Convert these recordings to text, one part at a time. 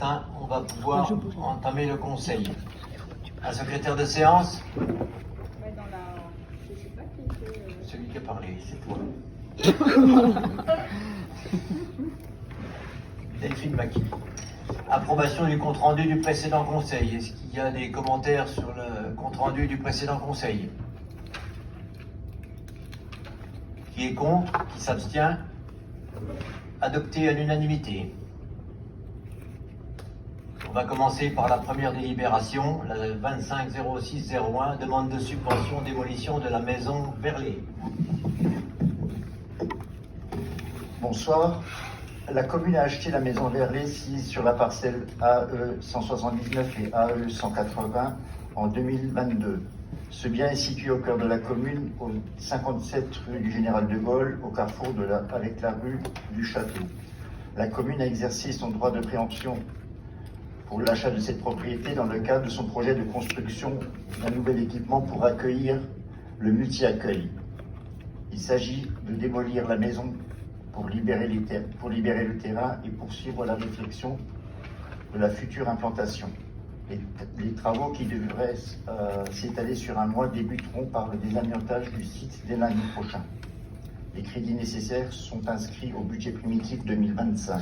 On va pouvoir entamer le conseil. Un secrétaire de séance? Celui qui a parlé, c'est toi. Delphine Maki. Approbation du compte-rendu du précédent conseil. Est-ce qu'il y a des commentaires sur le compte-rendu du précédent conseil? Qui est contre? Qui s'abstient? Adopté à l'unanimité. On va commencer par la première délibération, la 250601, demande de subvention démolition de la maison Verlet. Bonsoir. La commune a acheté la maison Verlet sise sur la parcelle AE 179 et AE 180 en 2022. Ce bien est situé au cœur de la commune, au 57 rue du Général de Gaulle, au carrefour avec la rue du Château. La commune a exercé son droit de préemption pour l'achat de cette propriété dans le cadre de son projet de construction d'un nouvel équipement pour accueillir le multi-accueil. Il s'agit de démolir la maison pour libérer le terrain et poursuivre la réflexion de la future implantation. Les travaux qui devraient s'étaler sur un mois débuteront par le désamiantage du site dès lundi prochain. Les crédits nécessaires sont inscrits au budget primitif 2025.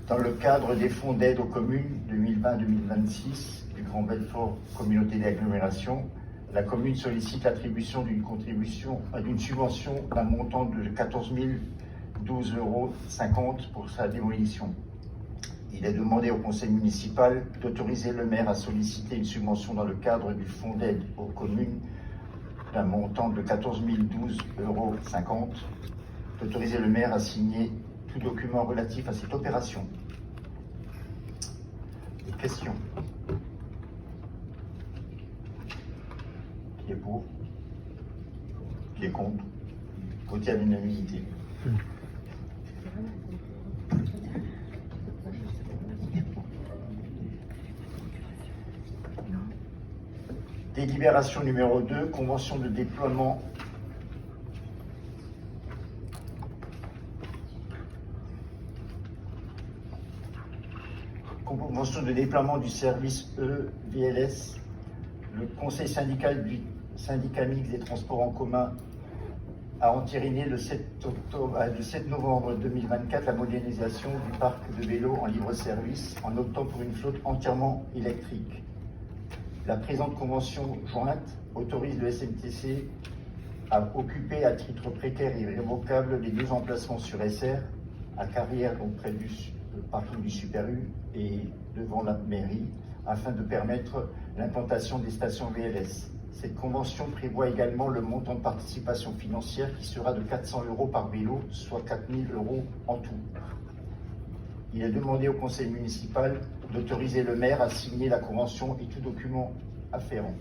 Dans le cadre des fonds d'aide aux communes 2020-2026 du Grand Belfort Communauté d'agglomération, la commune sollicite l'attribution d'une subvention d'un montant de 14 012,50 € pour sa démolition. Il est demandé au conseil municipal d'autoriser le maire à solliciter une subvention dans le cadre du fonds d'aide aux communes d'un montant de 14 012,50 €, d'autoriser le maire à signer tout document relatif à cette opération. Des questions? Qui est pour? Qui est contre? Voté à l'unanimité. Délibération numéro 2, convention de déploiement du service EVLS. Le conseil syndical du syndicat mixte des transports en commun a entériné le 7 novembre 2024 la modernisation du parc de vélos en libre-service en optant pour une flotte entièrement électrique. La présente convention jointe autorise le SNTC à occuper à titre précaire et irrévocable les 2 emplacements sur SR, à Carrière, donc près du parking du Super U et devant la mairie, afin de permettre l'implantation des stations VLS. Cette convention prévoit également le montant de participation financière qui sera de 400 € par vélo, soit 4 000 € en tout. Il est demandé au conseil municipal d'autoriser le maire à signer la convention et tout document afférent.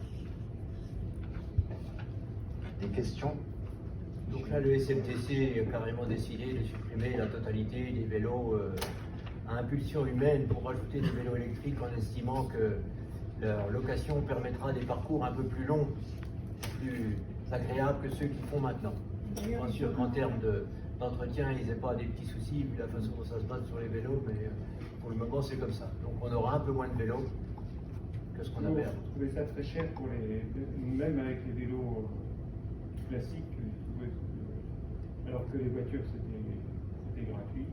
Des questions? Donc là, le SMTC a carrément décidé de supprimer la totalité des vélos à impulsion humaine pour rajouter des vélos électriques en estimant que leur location permettra des parcours un peu plus longs, plus agréables que ceux qu'ils font maintenant. Je suis pas sûr qu'en termes d'entretien, ils n'aient pas des petits soucis, vu la façon dont ça se passe sur les vélos, mais pour le moment, c'est comme ça. Donc on aura un peu moins de vélos que ce qu'on avait avant. Vous trouvez ça très cher pour même avec les vélos classiques, alors que les voitures c'était gratuit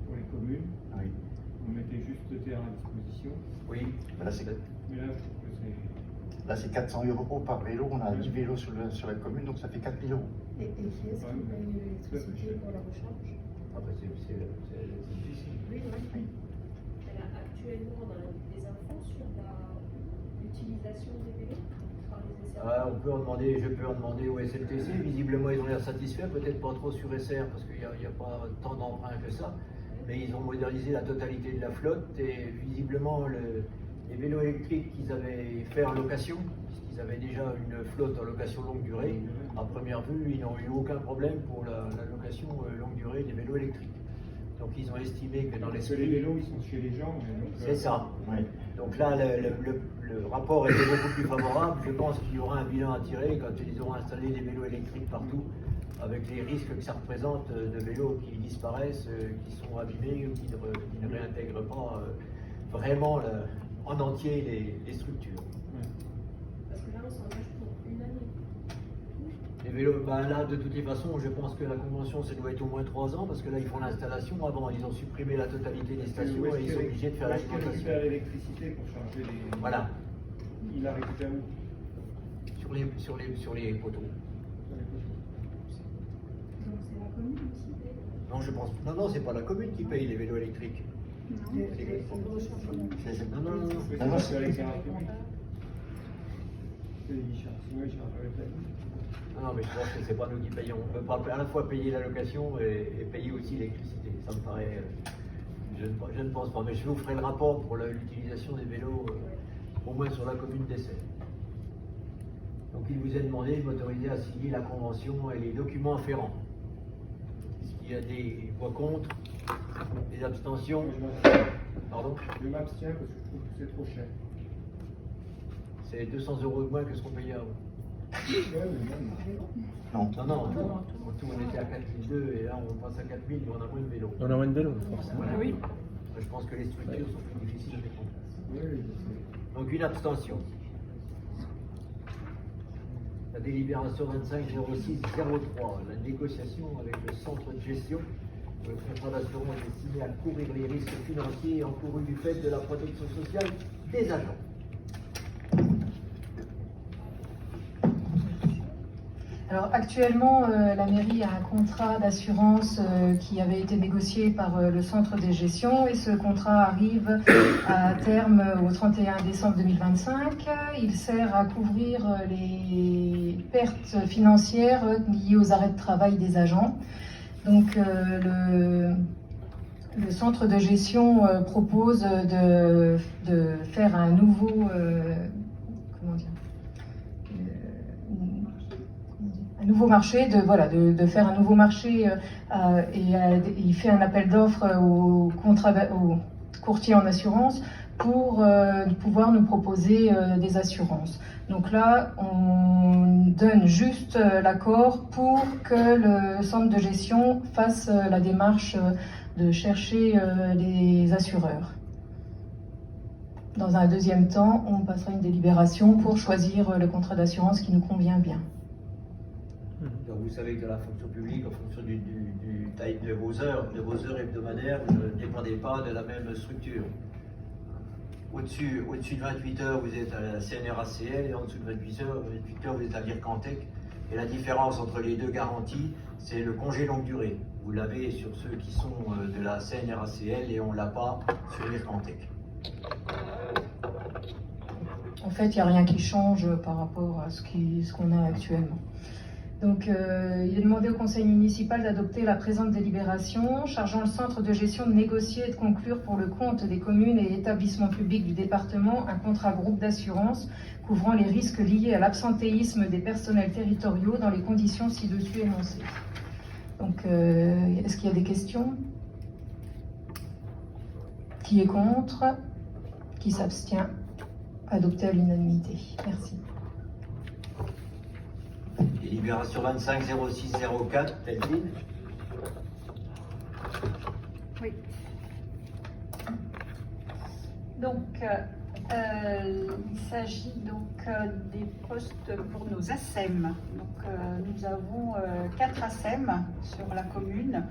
pour les communes. Oui. Vous mettez juste le terrain à disposition. Oui, Mais là, c'est Mais là, je trouve que c'est... Là, c'est 400 € par vélo. On a 10 vélos sur la commune, donc ça fait 4 000 €. Et qui est-ce qui paye l'électricité pour la recharge? ah bah, c'est difficile. Oui, oui. Actuellement, on a des infos sur l'utilisation des vélos par les SR? Je peux en demander au SMTC. Visiblement, ils ont l'air satisfaits, peut-être pas trop sur SR, parce qu'il n'y a pas tant d'emprunts que ça. Mais ils ont modernisé la totalité de la flotte et visiblement, les vélos électriques qu'ils avaient fait en location, puisqu'ils avaient déjà une flotte en location longue durée, à première vue, ils n'ont eu aucun problème pour la location longue durée des vélos électriques. Donc ils ont estimé que dans Parce que les vélos, ils sont chez les gens. C'est ça. Oui. Donc là, le rapport était beaucoup plus favorable. Je pense qu'il y aura un bilan à tirer quand ils auront installé des vélos électriques partout. avec les risques que ça représente de vélos qui disparaissent, qui sont abîmés ou qui ne réintègrent pas vraiment en entier les structures. Parce que là, on s'engage pour une année. Les vélos, ben là, de toutes les façons, je pense que la convention, ça doit être au moins 3 ans, parce que là, ils font l'installation. Avant, ils ont supprimé la totalité des stations et ils sont obligés de faire Est-ce qu'il l'exploitation. récupère l'électricité pour charger les... Voilà, Il la récupère où? sur les poteaux. Donc c'est la commune qui paye. Non, je pense. Non, c'est pas la commune qui paye les vélos électriques. Non, C'est- Non, non, non. C'est Non, non, sur l'éclairage public. Il charge, sinon il charge avec la ville. Non, mais je pense que c'est pas nous qui payons. On ne peut pas à la fois payer la location et payer aussi l'électricité. Ça me paraît. Je ne pense pas. Mais je vous ferai le rapport pour l'utilisation des vélos, au moins sur la commune d'Essay. Donc il vous est demandé de m'autoriser à signer la convention et les documents afférents. Est-ce qu'il y a des voix contre, des abstentions? Pardon? Je m'abstiens parce que je trouve que c'est trop cher. C'est 200 € de moins que ce qu'on payait avant. Non. Non, en tout on était à 4002 et là on passe à 4000 mais on a moins de vélos. On a moins de vélos, forcément. Voilà. Je pense que les structures sont plus difficiles à mettre en place. Oui, je sais. Donc une abstention. La délibération 250603, la négociation avec le centre de gestion. Le contrat d'assurance est destiné à couvrir les risques financiers encourus du fait de la protection sociale des agents. Alors actuellement, la mairie a un contrat d'assurance qui avait été négocié par le centre de gestion et ce contrat arrive à terme au 31 décembre 2025. Il sert à couvrir les pertes financières liées aux arrêts de travail des agents. Donc le centre de gestion propose de faire un nouveau nouveau marché, de faire un nouveau marché il fait un appel d'offres aux courtiers en assurance pour pouvoir nous proposer des assurances. Donc là, on donne juste l'accord pour que le centre de gestion fasse la démarche de chercher les assureurs. Dans un deuxième temps, on passera une délibération pour choisir le contrat d'assurance qui nous convient bien. Donc vous savez que dans la fonction publique, en fonction du taille de vos heures hebdomadaires, vous ne dépendez pas de la même structure. Au-dessus de 28 heures, vous êtes à la CNRACL et en dessous de 28 heures, vous êtes à l'IRCANTEC. Et la différence entre les deux garanties, c'est le congé longue durée. Vous l'avez sur ceux qui sont de la CNRACL et on ne l'a pas sur l'IRCANTEC. En fait, il n'y a rien qui change par rapport à ce qu'on a actuellement. Donc, il est demandé au conseil municipal d'adopter la présente délibération, chargeant le centre de gestion de négocier et de conclure pour le compte des communes et établissements publics du département un contrat groupe d'assurance couvrant les risques liés à l'absentéisme des personnels territoriaux dans les conditions ci-dessus énoncées. Donc, est-ce qu'il y a des questions? Qui est contre? Qui s'abstient? Adopté à l'unanimité. Merci. Délibération 250604, Delphine. Oui. Donc, il s'agit donc des postes pour nos ASEM. Donc, nous avons 4 ASEM sur la commune,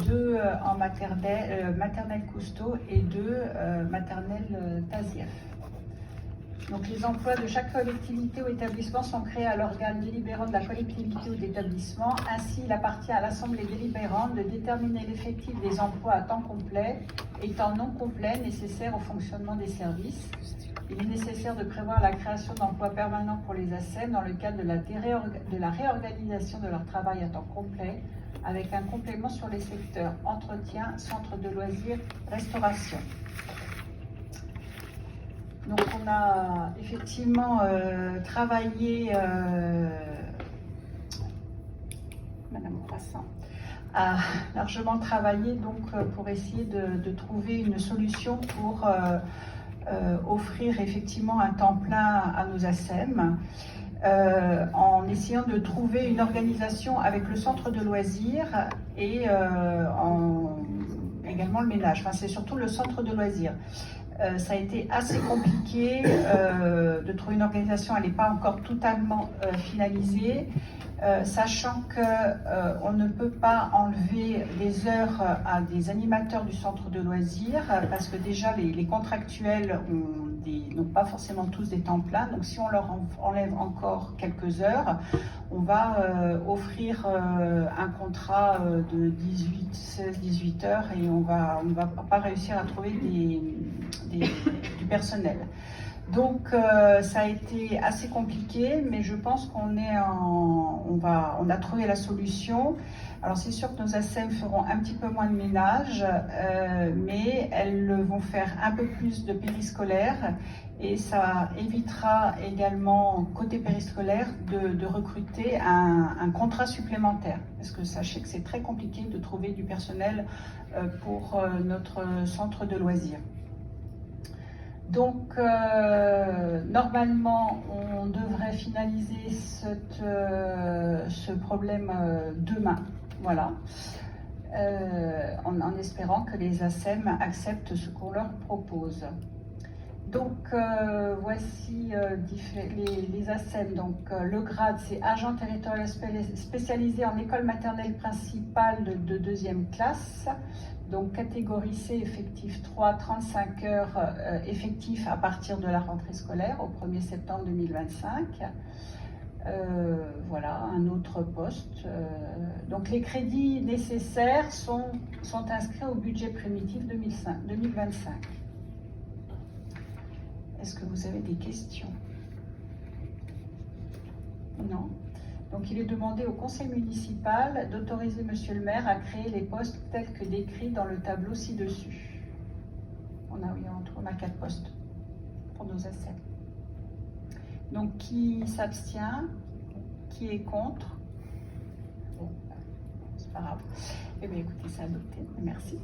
2 en maternelle Cousteau et 2 maternelle Tazieff. Donc, les emplois de chaque collectivité ou établissement sont créés à l'organe délibérant de la collectivité ou d'établissement. Ainsi, il appartient à l'Assemblée délibérante de déterminer l'effectif des emplois à temps complet et temps non complet nécessaires au fonctionnement des services. Il est nécessaire de prévoir la création d'emplois permanents pour les ASEM dans le cadre de la réorganisation de leur travail à temps complet, avec un complément sur les secteurs entretien, centre de loisirs, restauration. Donc on a effectivement travaillé, Madame Croissant a largement travaillé donc, pour essayer de trouver une solution pour offrir effectivement un temps plein à nos ASEM. en essayant de trouver une organisation avec le centre de loisirs et également le ménage. Enfin, c'est surtout le centre de loisirs. Ça a été assez compliqué de trouver une organisation, elle n'est pas encore totalement finalisée, sachant qu'on ne peut pas enlever les heures à des animateurs du centre de loisirs, parce que déjà les contractuels n'ont pas forcément tous des temps pleins, donc si on leur enlève encore quelques heures, on va offrir un contrat de 16-18 heures et on va pas réussir à trouver du personnel. Donc ça a été assez compliqué, mais je pense qu'on a trouvé la solution. Alors c'est sûr que nos ASEM feront un petit peu moins de ménage, mais elles vont faire un peu plus de périscolaire et ça évitera également, côté périscolaire, de recruter un contrat supplémentaire. Parce que sachez que c'est très compliqué de trouver du personnel pour notre centre de loisirs. Donc, normalement, on devrait finaliser ce problème demain, voilà, en espérant que les ASEM acceptent ce qu'on leur propose. Donc, voici les ASEM. Donc, le grade, c'est agent territorial spécialisé en école maternelle principale de 2e classe. Donc, catégorie C, effectif 3, 35 heures effectifs à partir de la rentrée scolaire au 1er septembre 2025. Voilà, un autre poste. Donc, les crédits nécessaires sont inscrits au budget primitif 2025. Est-ce que vous avez des questions? Non. Donc, il est demandé au conseil municipal d'autoriser monsieur le maire à créer les postes tels que décrits dans le tableau ci-dessus. On a 4 postes pour nos ASEM. Donc, qui s'abstient? Qui est contre? Bon, c'est pas grave. Eh bien, écoutez, c'est adopté. Merci.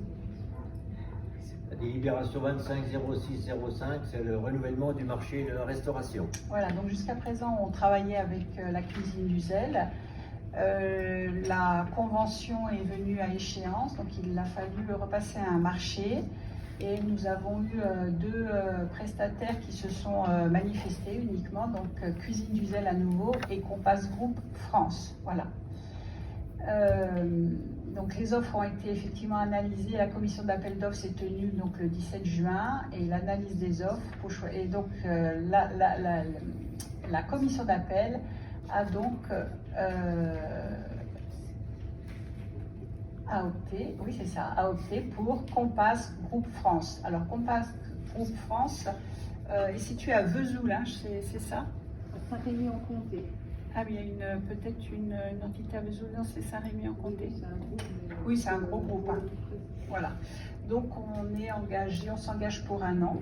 La délibération 25-06-05, c'est le renouvellement du marché de la restauration. Voilà, donc jusqu'à présent, on travaillait avec la cuisine du Zèle. La convention est venue à échéance, donc il a fallu repasser à un marché. Et nous avons eu 2 prestataires qui se sont manifestés uniquement, donc Cuisine du Zèle à nouveau et Compass Group France. Voilà. Donc les offres ont été effectivement analysées. La commission d'appel d'offres s'est tenue donc le 17 juin et l'analyse des offres. Et donc la commission d'appel a donc a opté pour Compass Group France. Alors Compass Group France est situé à Vesoul, hein, c'est ça? À Saint-Rémy-en-Comté. Ah, mais il y a peut-être une entité à Vesoul, non, c'est Saint-Rémy-en-Comté. Oui, c'est un gros groupe. Hein. Voilà. Donc on s'engage pour 1 an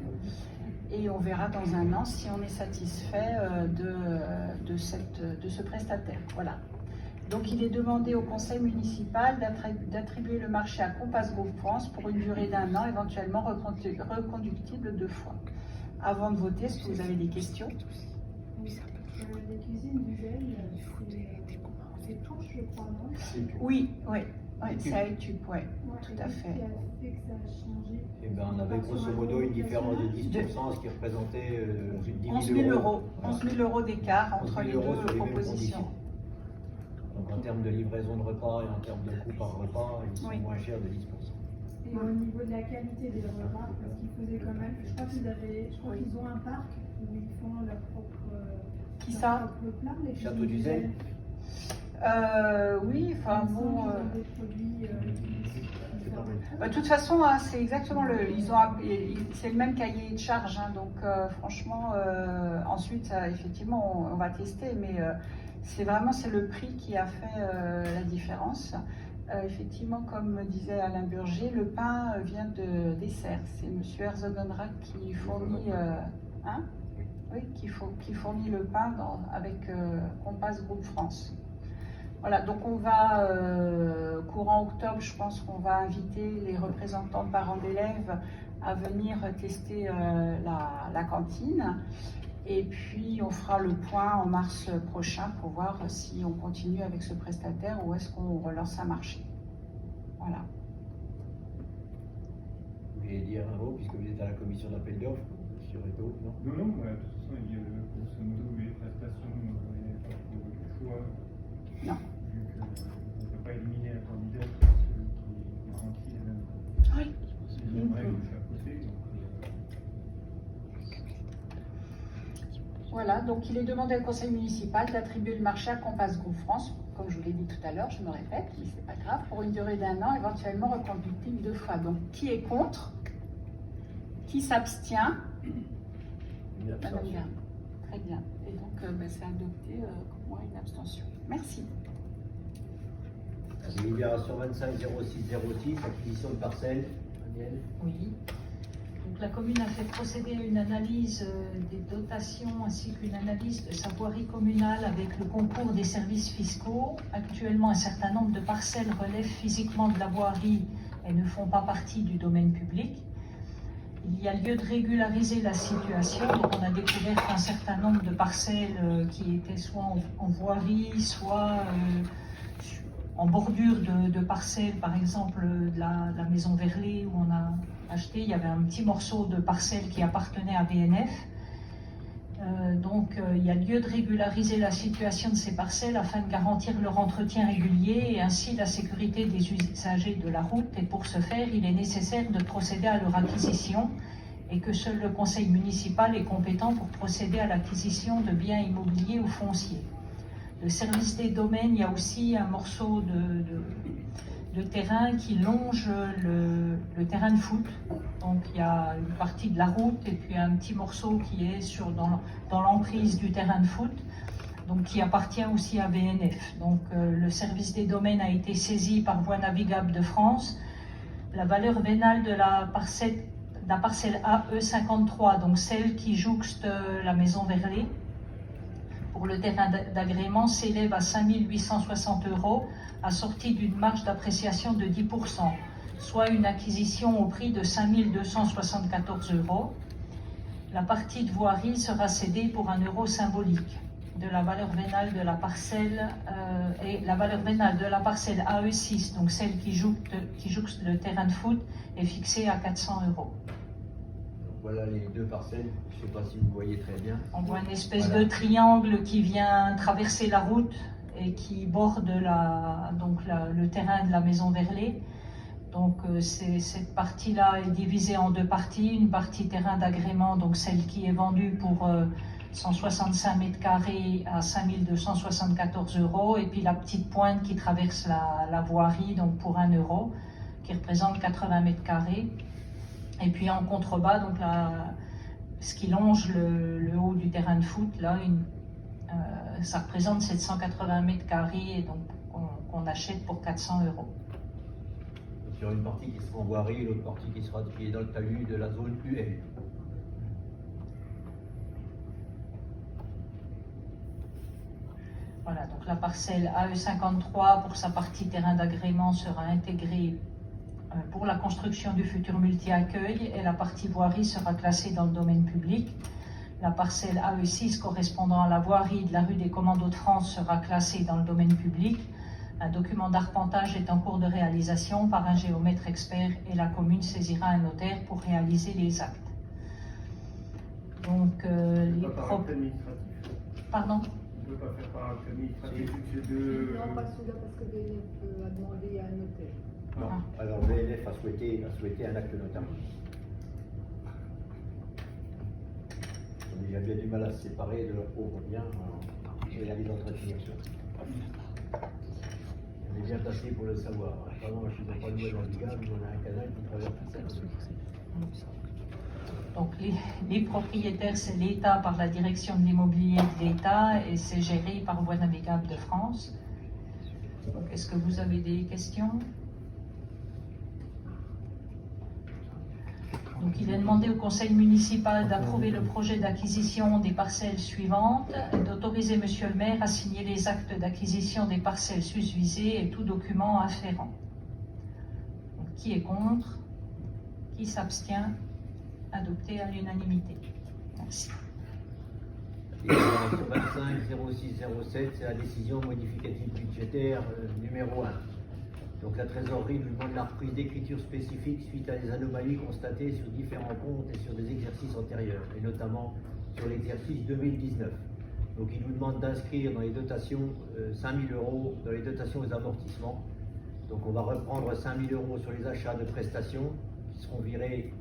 et on verra dans 1 an si on est satisfait de ce prestataire. Voilà. Donc il est demandé au conseil municipal d'attribuer le marché à Compass Group France pour une durée d'1 an, éventuellement reconductible 2 fois. Avant de voter, est-ce que vous avez des questions? Les cuisines du Zèle, c'est Touche, je crois, non? Oui, c'est à Études, oui, tout à fait. Qu'est-ce qui a fait que ça a changé? Eh ben, on avait grosso modo une différence de 10%, ce qui représentait 10 000 11 000 euros. Voilà. 11 000 euros d'écart entre 11 les 000 euros deux sur les mêmes propositions. conditions. Donc en termes de livraison de repas et en termes de coût par repas, ils sont moins chers de 10%. Et au niveau de la qualité des repas, parce qu'ils faisaient quand même, je crois qu'ils ont un parc où ils font leur propre plat, les Château du Zèle. Oui, enfin bon. Des produits De toute façon, hein, c'est exactement c'est le même cahier de charge, hein, donc franchement, ensuite, effectivement, on va tester, mais c'est le prix qui a fait la différence. Effectivement, comme disait Alain Burger, le pain vient de Dessert. C'est M. Herzogenrath qui fournit, qui fournit le pain avec Compass Group France. Voilà, donc on va, courant octobre, je pense qu'on va inviter les représentants de parents d'élèves à venir tester la cantine. Et puis, on fera le point en mars prochain pour voir si on continue avec ce prestataire ou est-ce qu'on relance un marché. Voilà. Vous voulez dire un mot, puisque vous êtes à la commission d'appel d'offres sur Eto, non? Non, de toute façon, il y a grosso modo les prestations, il n'y a pas trop de choix. Non. Vu qu'on ne peut pas éliminer un candidat parce qu'il garantit les mêmes. Oui. C'est une règle de chaque côté. Voilà, donc il est demandé au conseil municipal d'attribuer le marché à Compass Group France, comme je vous l'ai dit tout à l'heure, je me répète, mais c'est pas grave, pour une durée d'1 an, éventuellement reconductible 2 fois. Donc, qui est contre? Qui s'abstient? Une Madame abstention. Garde. Très bien. Et donc, c'est adopté comme moi une abstention. Merci. Délibération 25-06-06, acquisition de parcelles. Daniel. Oui. Donc la commune a fait procéder à une analyse des dotations ainsi qu'une analyse de sa voirie communale avec le concours des services fiscaux. Actuellement, un certain nombre de parcelles relèvent physiquement de la voirie et ne font pas partie du domaine public. Il y a lieu de régulariser la situation. Donc on a découvert qu'un certain nombre de parcelles qui étaient soit en voirie, soit en bordure de parcelles, par exemple de la maison Verlet où on a acheté, il y avait un petit morceau de parcelle qui appartenait à BNF. Il y a lieu de régulariser la situation de ces parcelles afin de garantir leur entretien régulier et ainsi la sécurité des usagers de la route. Et pour ce faire, il est nécessaire de procéder à leur acquisition et que seul le conseil municipal est compétent pour procéder à l'acquisition de biens immobiliers ou fonciers. Le service des domaines, il y a aussi un morceau de terrain qui longe le terrain de foot. Donc il y a une partie de la route et puis un petit morceau qui est dans l'emprise du terrain de foot, donc qui appartient aussi à BNF. Donc le service des domaines a été saisi par Voies navigables de France. La valeur vénale de la parcelle AE53, donc celle qui jouxte la maison Verlet, pour le terrain d'agrément s'élève à 5 860 €, assortie d'une marge d'appréciation de 10%, soit une acquisition au prix de 5 274 €. La partie de voirie sera cédée pour €1 symbolique. De la valeur vénale de la parcelle et la valeur vénale de la parcelle AE6, donc celle qui jouxte le terrain de foot, est fixée à 400 €. Donc voilà les deux parcelles, je ne sais pas si vous voyez très bien. On voit une espèce Voilà. de triangle qui vient traverser la route et qui borde le terrain de la maison Verlet. Donc cette partie-là est divisée en deux parties. Une partie terrain d'agrément, donc celle qui est vendue pour 165 mètres carrés à 5 274 €. Et puis la petite pointe qui traverse la voirie, donc pour 1 €, qui représente 80 mètres carrés. Et puis en contrebas, donc ce qui longe le haut du terrain de foot, là, ça représente 780 mètres carrés, et donc qu'on achète pour 400 €. Sur une partie qui sera en voirie et l'autre partie qui est dans le talus de la zone UL. Voilà, donc la parcelle AE53 pour sa partie terrain d'agrément sera intégrée pour la construction du futur multi-accueil et la partie voirie sera classée dans le domaine public. La parcelle AE6 correspondant à la voirie de la rue des Commandos de France sera classée dans le domaine public. Un document d'arpentage est en cours de réalisation par un géomètre expert et la commune saisira un notaire pour réaliser les actes. Donc, les Pas par acte administratif. Pardon ? On ne peut pas faire par acte administratif, vu que c'est deux. Non, pas celui-là parce que BNF a demandé à un notaire. Non. Alors BNF a souhaité un acte notarié. Il y a bien du mal à se séparer de leurs pauvres biens et à les entretenir. On est bien placé pour le savoir. Apparemment, moi, je ne suis pas de navigable, on a un canal qui traverse ça. Donc les propriétaires, c'est l'État par la direction de l'immobilier de l'État et c'est géré par Voies navigables de France. Donc, est-ce que vous avez des questions? Donc, il est demandé au conseil municipal d'approuver le projet d'acquisition des parcelles suivantes et d'autoriser monsieur le maire à signer les actes d'acquisition des parcelles susvisées et tout document afférent. Donc, qui est contre? Qui s'abstient? Adopté à l'unanimité. Merci. Délibération 25-06-07, c'est la décision modificative budgétaire numéro 1. Donc la trésorerie nous demande la reprise d'écriture spécifique suite à des anomalies constatées sur différents comptes et sur des exercices antérieurs, et notamment sur l'exercice 2019. Donc il nous demande d'inscrire dans les dotations 5 000 € dans les dotations aux amortissements. Donc on va reprendre 5 000 € sur les achats de prestations qui seront virés,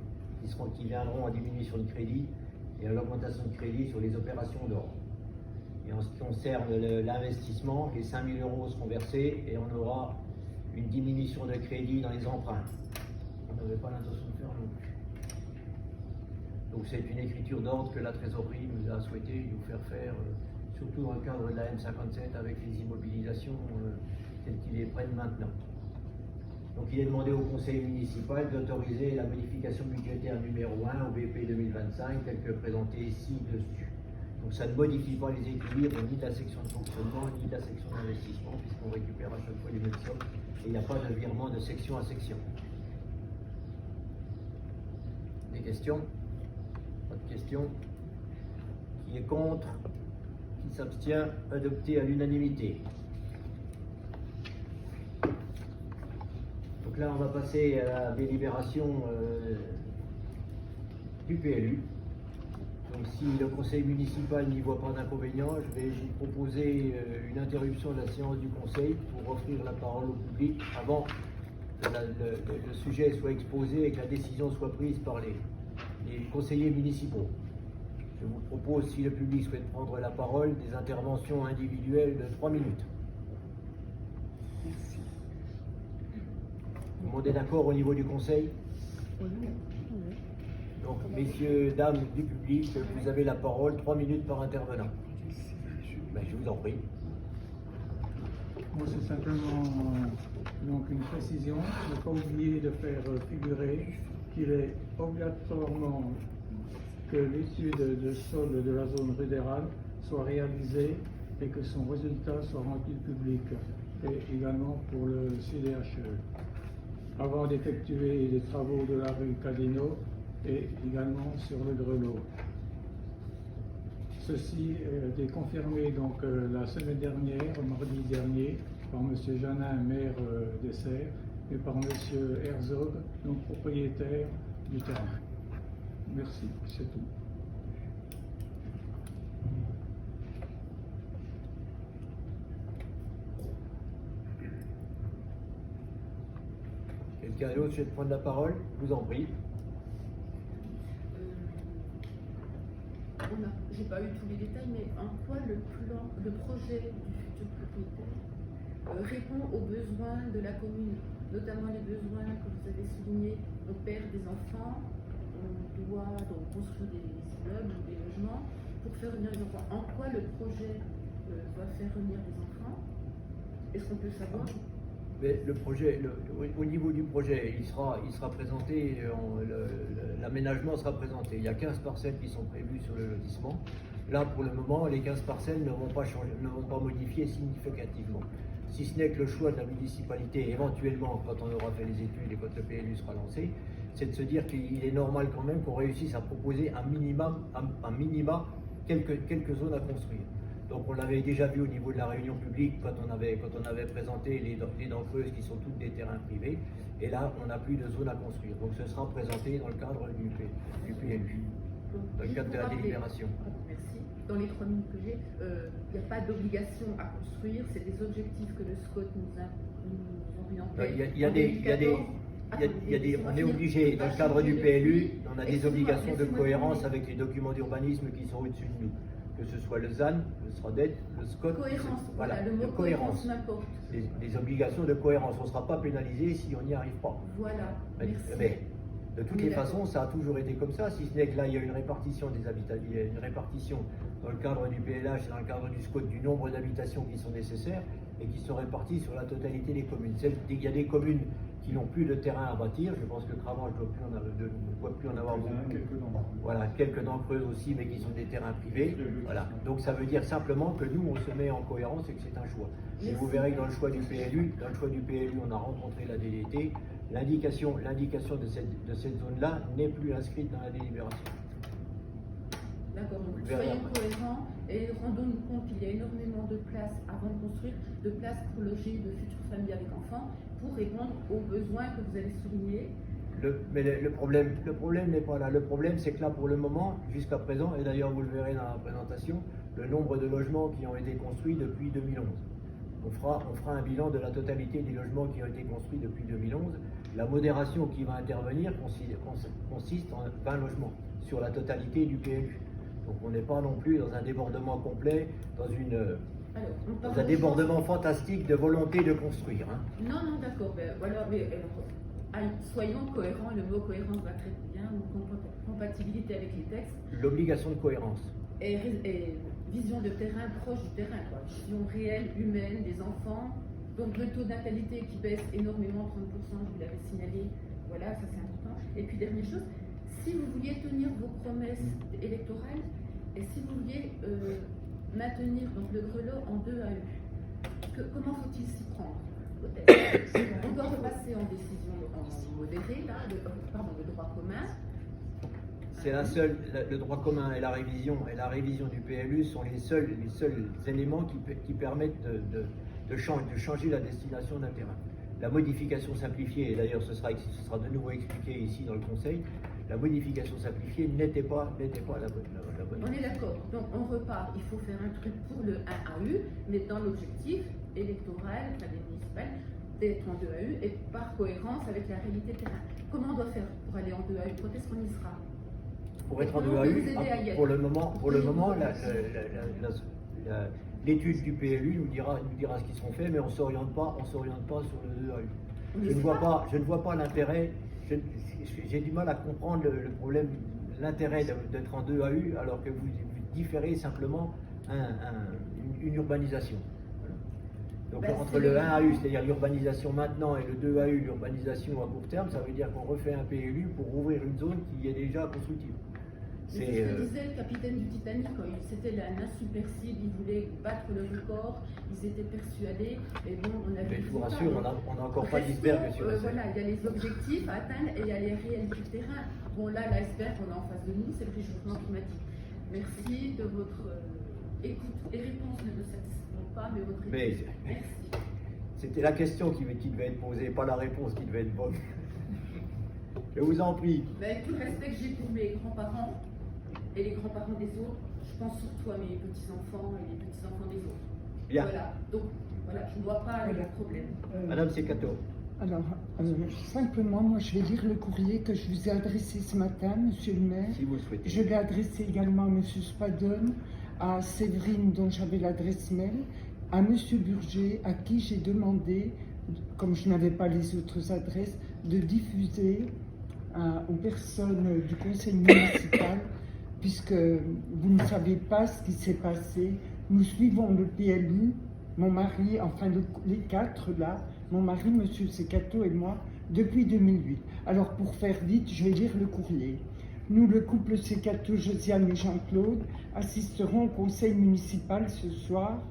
qui viendront en diminution de crédit, et à l'augmentation de crédit sur les opérations d'ordre. Et en ce qui concerne l'investissement, les 5 000 € seront versés et on aura une diminution de crédit dans les emprunts. On n'avait pas l'intention de faire non plus. Donc c'est une écriture d'ordre que la trésorerie nous a souhaité nous faire faire, surtout dans le cadre de la M57 avec les immobilisations telles qu'ils les prennent maintenant. Donc il est demandé au conseil municipal d'autoriser la modification budgétaire numéro 1 au BP 2025 tel que présenté ici dessus. Donc ça ne modifie pas les équilibres ni de la section de fonctionnement ni de la section d'investissement puisqu'on récupère à chaque fois les mêmes sommes et il n'y a pas de virement de section à section. Des questions? Pas de questions? Qui est contre? Qui s'abstient? Adopté à l'unanimité. Donc là, on va passer à la délibération du PLU. Donc si le conseil municipal n'y voit pas d'inconvénient, je vais proposer une interruption de la séance du conseil pour offrir la parole au public avant que le sujet soit exposé et que la décision soit prise par les conseillers municipaux. Je vous propose, si le public souhaite prendre la parole, des interventions individuelles de 3 minutes. Tout le monde est d'accord au niveau du conseil? Donc, messieurs, dames du public, vous avez la parole, 3 minutes par intervenant. Ben, je vous en prie. Moi, c'est simplement donc une précision. Il ne faut pas oublier de faire figurer qu'il est obligatoirement que l'étude de sol de la zone rurale soit réalisée et que son résultat soit rendu public, et également pour le CDHE, avant d'effectuer les travaux de la rue Cadino et également sur le grelot. Ceci a été confirmé donc la semaine dernière, mardi dernier, par M. Janin, maire d'Essert, et par M. Herzog, donc propriétaire du terrain. Merci, c'est tout. Quelqu'un d'autre souhaite prendre la parole? Je vous en prie. J'ai pas eu tous les détails, mais en quoi le projet du futur propriétaire répond aux besoins de la commune, notamment les besoins que vous avez soulignés, au père des enfants, on doit donc construire des immeubles ou des logements pour faire venir les enfants. En quoi le projet va faire venir des enfants? Est-ce qu'on peut savoir? Mais le projet, au niveau du projet, il sera présenté, l'aménagement sera présenté. Il y a 15 parcelles qui sont prévues sur le lotissement. Là, pour le moment, les 15 parcelles ne vont pas changer, ne vont pas modifier significativement. Si ce n'est que le choix de la municipalité, éventuellement, quand on aura fait les études et quand le PLU sera lancé, c'est de se dire qu'il est normal quand même qu'on réussisse à proposer un minima quelques zones à construire. Donc on l'avait déjà vu au niveau de la réunion publique quand on avait présenté les dents creuses qui sont toutes des terrains privés. Et là, on n'a plus de zone à construire. Donc ce sera présenté dans le cadre du PLU, dans le cadre de la délibération. Merci. Dans les 3 minutes que j'ai, il n'y a pas d'obligation à construire, c'est des objectifs que le SCOT nous oriente. On est obligé, dans le cadre du PLU, on a des obligations de cohérence avec les documents d'urbanisme qui sont au-dessus de nous. Que ce soit le ZAN, le SRODET, le SCOT, cohérence, voilà, le mot cohérence m'importe. Les obligations de cohérence, on ne sera pas pénalisé si on n'y arrive pas. Voilà, merci. Mais de toutes les façons, ça a toujours été comme ça, si ce n'est que là, il y a une répartition des habitations, il y a une répartition dans le cadre du PLH et dans le cadre du SCOT du nombre d'habitations qui sont nécessaires et qui sont réparties sur la totalité des communes. Il y a des communes qui n'ont plus de terrain à bâtir, je pense que Cravant ne doit plus en avoir beaucoup. Voilà, quelques d'entre eux aussi, mais qui sont des terrains privés. Voilà. Donc ça veut dire simplement que nous, on se met en cohérence et que c'est un choix. Et vous verrez que dans le choix du PLU, on a rencontré la DDT. L'indication de cette zone-là n'est plus inscrite dans la délibération. D'accord, donc Vous verrez soyons après. cohérents et rendons-nous compte qu'il y a énormément de place avant de construire, de place pour loger de futures familles avec enfants, pour répondre aux besoins que vous avez soulignés. Mais le problème n'est pas là. Le problème, c'est que là, pour le moment, jusqu'à présent, et d'ailleurs vous le verrez dans la présentation, le nombre de logements qui ont été construits depuis 2011. On fera un bilan de la totalité des logements qui ont été construits depuis 2011. La modération qui va intervenir consiste en 20 logements sur la totalité du PLU. Donc on n'est pas non plus dans un débordement complet, dans un débordement fantastique de volonté de construire. Hein. Non, non, d'accord. Ben, voilà, mais soyons cohérents, et le mot cohérence va très bien, compatibilité avec les textes. L'obligation de cohérence. Et vision de terrain proche du terrain, quoi. Vision réelle, humaine, des enfants. Donc le taux de natalité qui baisse énormément, 30%, vous l'avez signalé, voilà, ça c'est important. Et puis dernière chose, si vous vouliez tenir vos promesses électorales, et si vous vouliez maintenir donc, le grelot en 2 AU, comment faut-il s'y prendre? On doit repasser en décision en modérée, là, de droit commun. C'est le droit commun et la révision du PLU sont les seuls éléments qui permettent de changer la destination d'un terrain. La modification simplifiée, et d'ailleurs ce sera de nouveau expliqué ici dans le Conseil, la modification simplifiée n'était pas la bonne. On est d'accord, donc on repart, il faut faire un truc pour le 1AU, mais dans l'objectif électoral, enfin des municipales, d'être en 2AU et par cohérence avec la réalité terrain. Comment on doit faire pour aller en 2AU? Quand est-ce qu'on y sera? Pour être en 2AU, pour le moment, l'étude du PLU nous dira ce qui seront faits, mais on s'oriente pas sur le 2AU. Je ne vois pas l'intérêt. J'ai du mal à comprendre le problème, l'intérêt d'être en 2AU alors que vous différez simplement une urbanisation. Donc entre le 1AU, c'est-à-dire l'urbanisation maintenant, et le 2AU, l'urbanisation à court terme, ça veut dire qu'on refait un PLU pour ouvrir une zone qui est déjà constructive. C'est ce que disait le capitaine du Titanic, c'était l'insubmersible, ils voulaient battre le record, ils étaient persuadés, et bon, on avait... Mais je vous rassure, on n'a encore pas d'iceberg sur la scène. Voilà, il y a les objectifs à atteindre et il y a les réalités du terrain. Bon là, l'iceberg, on a en face de nous, c'est le réchauffement climatique. Merci de votre écoute. Les réponses ne me satisfont pas, mais votre écoute. Merci. C'était la question qui devait être posée, pas la réponse qui devait être bonne. Je vous en prie. Mais avec tout le respect que j'ai pour mes grands-parents, et les grands-parents des autres, je pense surtout à mes petits-enfants et les petits-enfants des autres. Bien. Voilà, donc voilà, je ne vois pas le problème. Madame Secato. Alors, simplement, moi je vais lire le courrier que je vous ai adressé ce matin, monsieur le maire. Si vous le souhaitez. Je l'ai adressé également à monsieur Spadone, à Séverine dont j'avais l'adresse mail, à monsieur Burger, à qui j'ai demandé, comme je n'avais pas les autres adresses, de diffuser aux personnes du conseil municipal, puisque vous ne savez pas ce qui s'est passé. Nous suivons le PLU, mon mari, enfin les quatre là, mon mari, monsieur Secato et moi, depuis 2008. Alors pour faire vite, je vais lire le courrier. Nous, le couple Secato, Josiane et Jean-Claude, assisterons au conseil municipal ce soir,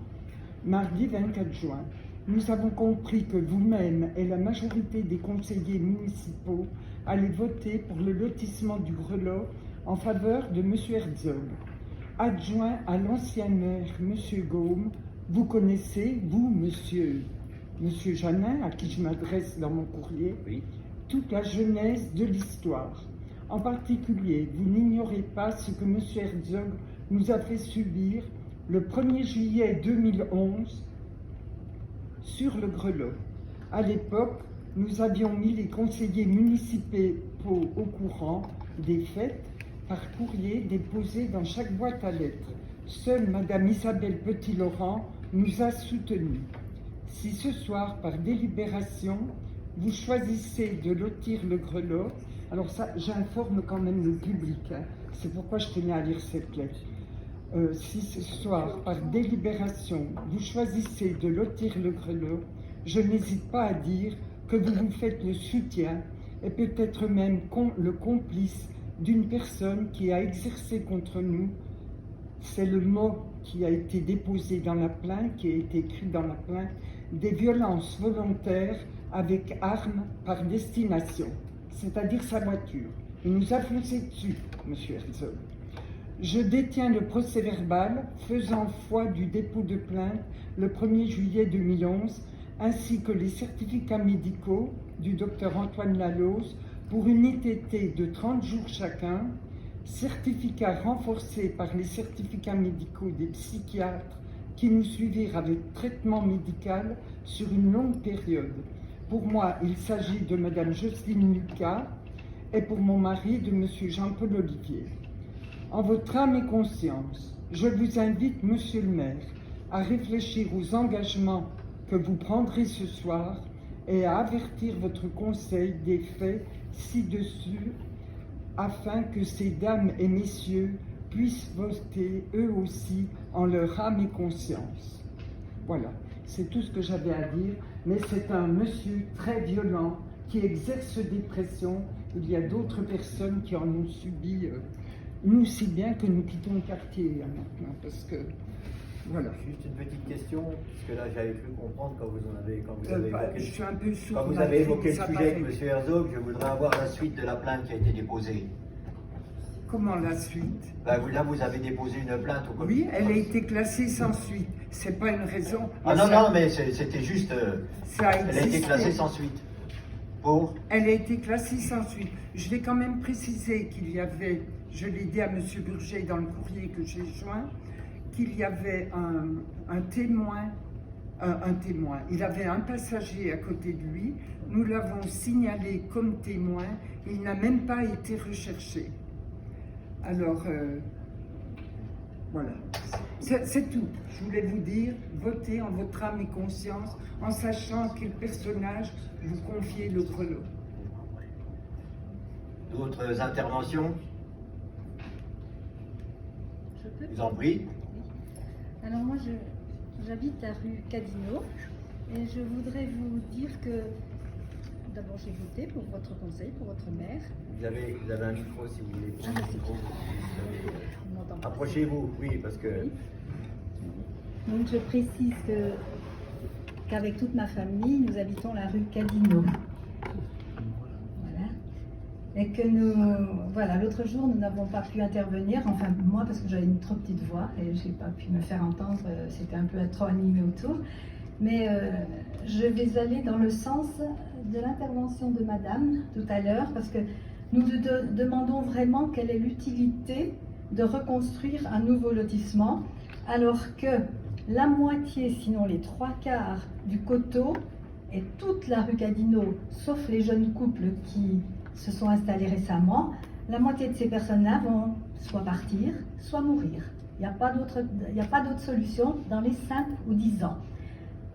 mardi 24 juin. Nous avons compris que vous-même et la majorité des conseillers municipaux allez voter pour le lotissement du Grelot en faveur de M. Herzog. Adjoint à l'ancien maire, M. Gaume, vous connaissez, vous, monsieur Janin, à qui je m'adresse dans mon courrier, oui, toute la genèse de l'histoire. En particulier, vous n'ignorez pas ce que M. Herzog nous a fait subir le 1er juillet 2011 sur le Grelot. À l'époque, nous avions mis les conseillers municipaux au courant des faits par courrier déposé dans chaque boîte à lettres. Seule Madame Isabelle Petit-Laurent nous a soutenus. Si ce soir, par délibération, vous choisissez de lotir le Grelot, alors ça, j'informe quand même le public, hein, c'est pourquoi je tenais à lire cette lettre. Si ce soir, par délibération, vous choisissez de lotir le Grelot, je n'hésite pas à dire que vous vous faites le soutien et peut-être même le complice d'une personne qui a exercé contre nous, c'est le mot qui a été déposé dans la plainte, qui a été écrit dans la plainte, des violences volontaires avec armes par destination, c'est-à-dire sa voiture. Il nous a foncé dessus, M. Herzog. Je détiens le procès-verbal faisant foi du dépôt de plainte le 1er juillet 2011, ainsi que les certificats médicaux du docteur Antoine Laloz pour une ITT de 30 jours chacun, certificats renforcés par les certificats médicaux des psychiatres qui nous suivirent avec traitement médical sur une longue période. Pour moi, il s'agit de Madame Jocelyne Lucas et pour mon mari de Monsieur Jean-Paul Olivier. En votre âme et conscience, je vous invite, Monsieur le maire, à réfléchir aux engagements que vous prendrez ce soir et à avertir votre conseil des faits ci-dessus afin que ces dames et messieurs puissent voter eux aussi en leur âme et conscience. Voilà, c'est tout ce que j'avais à dire, mais c'est un monsieur très violent qui exerce des pressions. Il y a d'autres personnes qui en ont subi, nous si bien que nous quittons le quartier maintenant, parce que voilà. Juste une petite question, puisque là j'avais cru comprendre quand vous avez je suis un peu évoqué, le sujet avec M. Herzog, je voudrais avoir la suite de la plainte qui a été déposée. Comment la suite? Là vous avez déposé une plainte au comité. Oui, elle a été classée sans suite. C'est pas une raison. Ah non, non, mais c'était juste. Ça a elle a été classée sans suite. Pour? Elle a été classée sans suite. Je vais quand même préciser qu'il y avait, je l'ai dit à M. Burger dans le courrier que j'ai joint, qu'il y avait un témoin. Il avait un passager à côté de lui. Nous l'avons signalé comme témoin. Il n'a même pas été recherché. Alors, voilà. C'est tout. Je voulais vous dire, votez en votre âme et conscience, en sachant quel personnage vous confiez le grelot. D'autres interventions? Je peux? Je vous en prie. Alors moi, j'habite à rue Cadinot et je voudrais vous dire que d'abord j'ai voté pour votre conseil, pour votre maire. Vous avez un micro si vous voulez. Ah, merci. On m'entend pas. Approchez-vous, oui, parce que... Oui. Donc je précise qu'avec toute ma famille, nous habitons la rue Cadinot. Voilà. Et que voilà, l'autre jour, nous n'avons pas pu intervenir, enfin moi parce que j'avais une trop petite voix et je n'ai pas pu me faire entendre, c'était un peu trop animé autour. Mais je vais aller dans le sens de l'intervention de Madame tout à l'heure, parce que nous demandons vraiment quelle est l'utilité de reconstruire un nouveau lotissement, alors que la moitié, sinon les 3/4 du coteau et toute la rue Cadinot, sauf les jeunes couples qui se sont installés récemment, la moitié de ces personnes-là vont soit partir, soit mourir. Il n'y a pas d'autre solution dans les 5 ou 10 ans.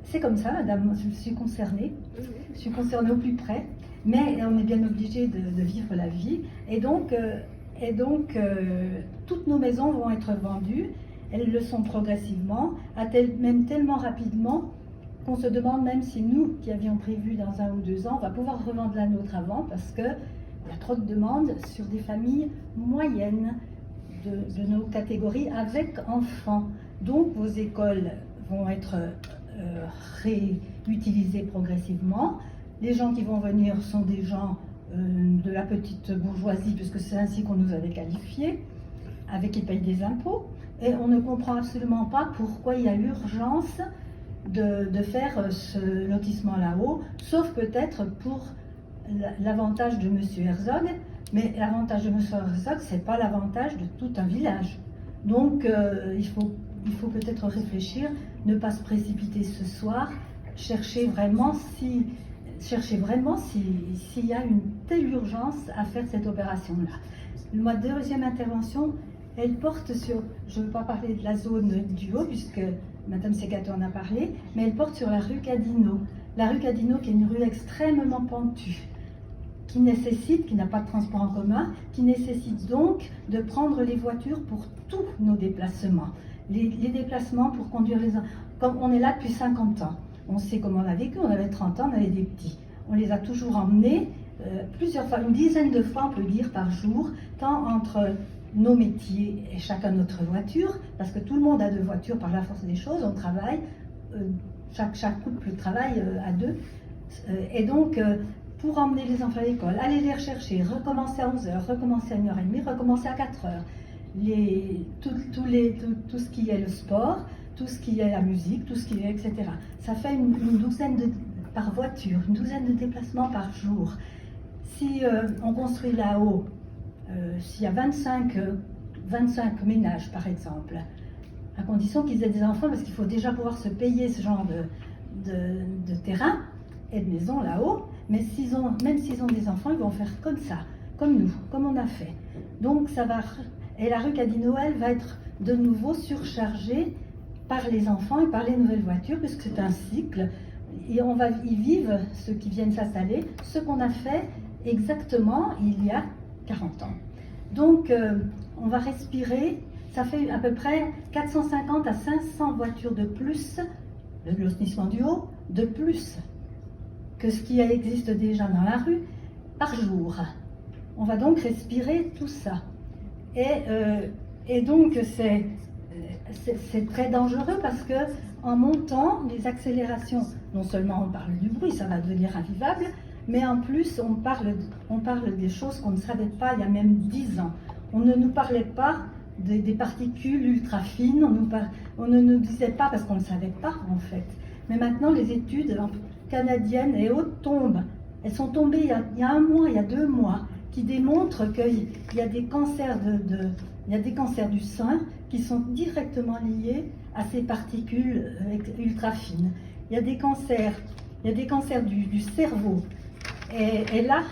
C'est comme ça, madame, je suis concernée. Je suis concernée au plus près, mais on est bien obligé de vivre la vie. Et donc toutes nos maisons vont être vendues. Elles le sont progressivement, même tellement rapidement qu'on se demande même si nous, qui avions prévu dans 1 ou 2 ans, on va pouvoir revendre la nôtre avant, parce qu'il y a trop de demandes sur des familles moyennes de nos catégories avec enfants. Donc vos écoles vont être réutilisées progressivement. Les gens qui vont venir sont des gens de la petite bourgeoisie, puisque c'est ainsi qu'on nous avait qualifiés, avec qui payent des impôts. Et on ne comprend absolument pas pourquoi il y a urgence de faire ce lotissement là-haut, sauf peut-être pour l'avantage de M. Herzog. Mais l'avantage de M. Herzog, ce n'est pas l'avantage de tout un village. Donc il faut peut-être réfléchir, ne pas se précipiter ce soir, chercher vraiment s'il y a une telle urgence à faire cette opération-là. Ma deuxième intervention, elle porte sur, je ne veux pas parler de la zone du haut, puisque Mme Segato en a parlé, mais elle porte sur la rue Cadinot. La rue Cadinot qui est une rue extrêmement pentue, qui n'a pas de transport en commun, qui nécessite donc de prendre les voitures pour tous nos déplacements. Les déplacements pour conduire les enfants. Comme on est là depuis 50 ans, on sait comment on a vécu, on avait 30 ans, on avait des petits. On les a toujours emmenés, plusieurs fois, une dizaine de fois, on peut dire, par jour, tant entre nos métiers et chacun notre voiture, parce que tout le monde a 2 voitures par la force des choses, on travaille, chaque couple travaille à 2. Et donc, pour emmener les enfants à l'école, aller les rechercher, recommencer à 11h, recommencer à 1h30, recommencer à 4h. tout ce qui est le sport, tout ce qui est la musique, tout ce qui est, etc. Ça fait une douzaine par voiture, une douzaine de déplacements par jour. Si on construit là-haut, s'il y a 25 ménages par exemple, à condition qu'ils aient des enfants, parce qu'il faut déjà pouvoir se payer ce genre de terrain et de maison là-haut, mais même s'ils ont des enfants, ils vont faire comme ça, comme nous, comme on a fait. Donc ça va, et la rue Cadino-Noël va être de nouveau surchargée par les enfants et par les nouvelles voitures, puisque c'est un cycle, et on va y vivre, ceux qui viennent s'installer, ce qu'on a fait exactement il y a 40 ans. Donc on va respirer, ça fait à peu près 450 à 500 voitures de plus, le lotissement du haut, de plus que ce qui existe déjà dans la rue par jour. On va donc respirer tout ça. Et donc c'est très dangereux parce que en montant, les accélérations, non seulement on parle du bruit, ça va devenir invivable, mais en plus on parle des choses qu'on ne savait pas il y a même 10 ans. On ne nous parlait pas des particules ultra fines, on ne nous disait pas parce qu'on ne savait pas en fait. Mais maintenant les études canadiennes et autres tombent. Elles sont tombées il y a 1 mois, il y a 2 mois, qui démontrent qu'il y a des cancers il y a des cancers du sein qui sont directement liés à ces particules ultra fines. Il y a des cancers du cerveau. Et là,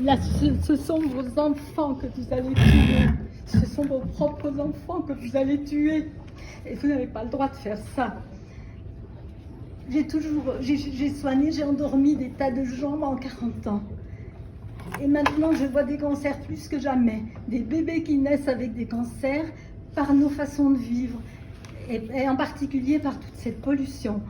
là, ce sont vos enfants que vous allez tuer. Ce sont vos propres enfants que vous allez tuer. Et vous n'avez pas le droit de faire ça. J'ai soigné, j'ai endormi des tas de gens en 40 ans. Et maintenant, je vois des cancers plus que jamais. Des bébés qui naissent avec des cancers par nos façons de vivre. Et en particulier par toute cette pollution.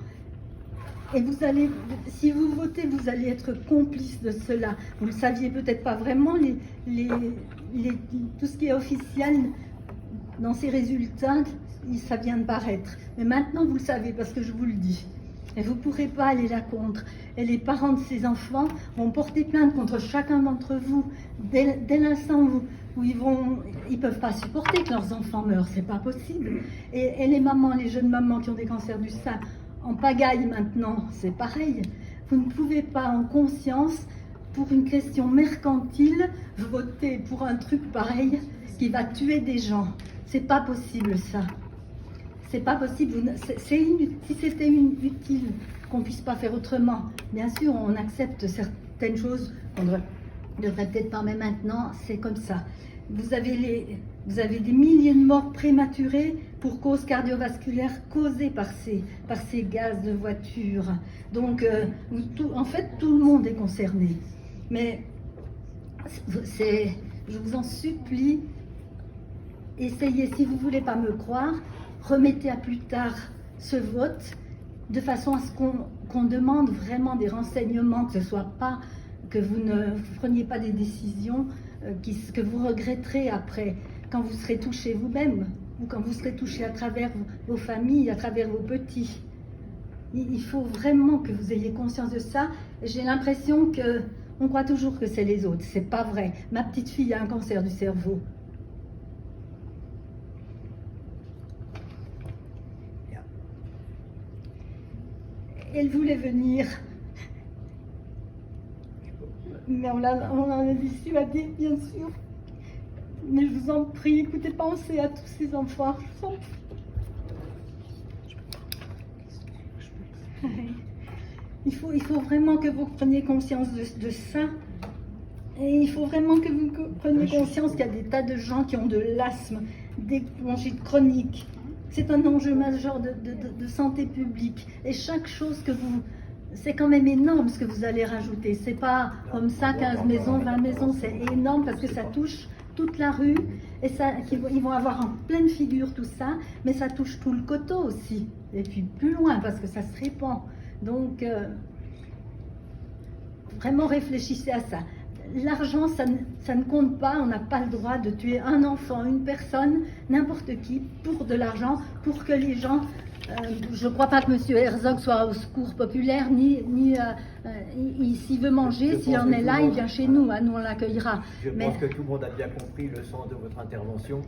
Et vous allez, si vous votez, vous allez être complice de cela. Vous ne le saviez peut-être pas vraiment, tout ce qui est officiel dans ces résultats, ça vient de paraître. Mais maintenant, vous le savez parce que je vous le dis. Et vous ne pourrez pas aller là contre. Et les parents de ces enfants vont porter plainte contre chacun d'entre vous dès l'instant où ils ne peuvent pas supporter que leurs enfants meurent. C'est pas possible. Et les mamans, les jeunes mamans qui ont des cancers du sein, en pagaille maintenant, c'est pareil. Vous ne pouvez pas en conscience, pour une question mercantile, voter pour un truc pareil qui va tuer des gens. C'est pas possible ça. C'est pas possible. Si c'était utile qu'on puisse pas faire autrement, bien sûr, on accepte certaines choses qu'on ne devrait peut-être pas, mais maintenant, c'est comme ça. Vous avez des milliers de morts prématurées pour causes cardiovasculaires causées par ces gaz de voiture. Donc, en fait, tout le monde est concerné. Mais je vous en supplie, essayez, si vous ne voulez pas me croire, remettez à plus tard ce vote, de façon à ce qu'on demande vraiment des renseignements, que ce soit pas, que vous ne preniez pas des décisions que vous regretterez après, quand vous serez touché vous-même, ou quand vous serez touché à travers vos familles, à travers vos petits. Il faut vraiment que vous ayez conscience de ça. J'ai l'impression qu'on croit toujours que c'est les autres. C'est pas vrai. Ma petite fille a un cancer du cerveau. Elle voulait venir, mais on en a dissuadé, bien sûr. Mais je vous en prie, écoutez, pensez à tous ces enfants. Je vous en prie. Il faut vraiment que vous preniez conscience de ça. Et il faut vraiment que vous preniez conscience qu'il y a des tas de gens qui ont de l'asthme, des bronchites chroniques. C'est un enjeu majeur de santé publique. Et chaque chose que vous... C'est quand même énorme ce que vous allez rajouter. C'est pas comme ça, 15 maisons, 20 maisons. C'est énorme parce que ça touche toute la rue. Et ils vont avoir en pleine figure tout ça. Mais ça touche tout le coteau aussi. Et puis plus loin parce que ça se répand. Donc, vraiment réfléchissez à ça. l'argent, ça ne compte pas. On n'a pas le droit de tuer un enfant, une personne, n'importe qui, pour de l'argent, pour que les gens... je ne crois pas que M. Herzog soit au secours populaire, s'il veut manger, s'il en est là, il vient chez nous, nous on l'accueillera. Je pense que tout le monde a bien compris le sens de votre intervention.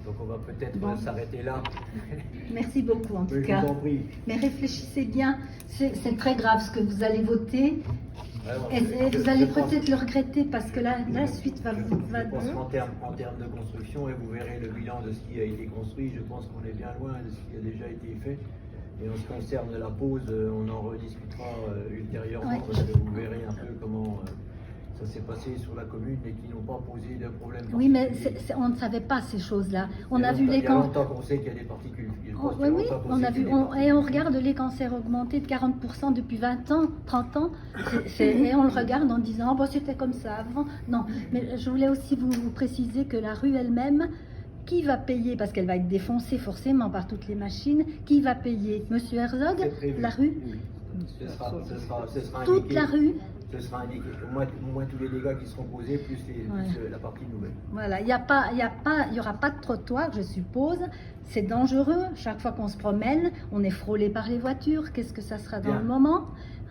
Donc on va peut-être s'arrêter là. Merci beaucoup en tout Mais cas. je vous en prie. Mais réfléchissez bien, c'est très grave ce que vous allez voter. Vraiment, Et vous allez peut-être le regretter parce que la suite va... Je pense qu'en termes de construction, et vous verrez le bilan de ce qui a été construit, je pense qu'on est bien loin de ce qui a déjà été fait. Et en ce qui concerne la pause, on en rediscutera ultérieurement, parce que vous verrez un peu comment ça s'est passé sur la commune et qui n'ont pas posé de problème. Oui, mais on ne savait pas ces choses-là. On a vu les cancers. Il y a longtemps qu'on sait qu'il y a des particules. Oui, on a vu, et on regarde les cancers augmenter de 40% depuis 20 ans, 30 ans, et on le regarde en disant oh, bon, c'était comme ça avant. Non, mais je voulais aussi vous préciser que la rue elle-même, qui va payer, parce qu'elle va être défoncée forcément par toutes les machines, qui va payer? Monsieur Herzog, la rue? Ce sera toute indiqué, la rue? Ce sera indiqué, au moins tous les dégâts qui seront causés, plus la partie nouvelle. Voilà, il y aura pas de trottoir, je suppose. C'est dangereux. Chaque fois qu'on se promène, on est frôlé par les voitures. Qu'est-ce que ça sera dans le moment?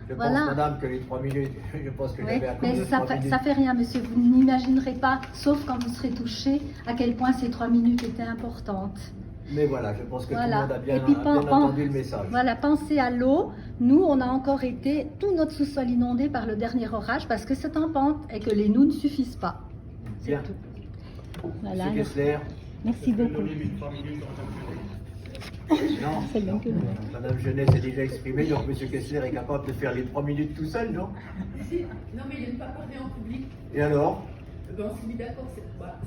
Je pense, madame, que les 3 minutes, je pense que j'avais à mais ça fait rien, monsieur. Vous n'imaginerez pas, sauf quand vous serez touché, à quel point ces 3 minutes étaient importantes. Mais voilà, je pense que tout le monde a bien entendu le message. Voilà, pensez à l'eau. Nous, on a encore été, tout notre sous-sol inondé par le dernier orage parce que c'est en pente et que les nous ne suffisent pas. Bien. Voilà. Monsieur Kessler. Merci beaucoup. Non, Madame Jeunesse s'est déjà exprimée, donc Monsieur Kessler est capable de faire les 3 minutes tout seul, non? Non, mais il n'aime pas parler en public. Et alors? Ben, on s'est mis d'accord,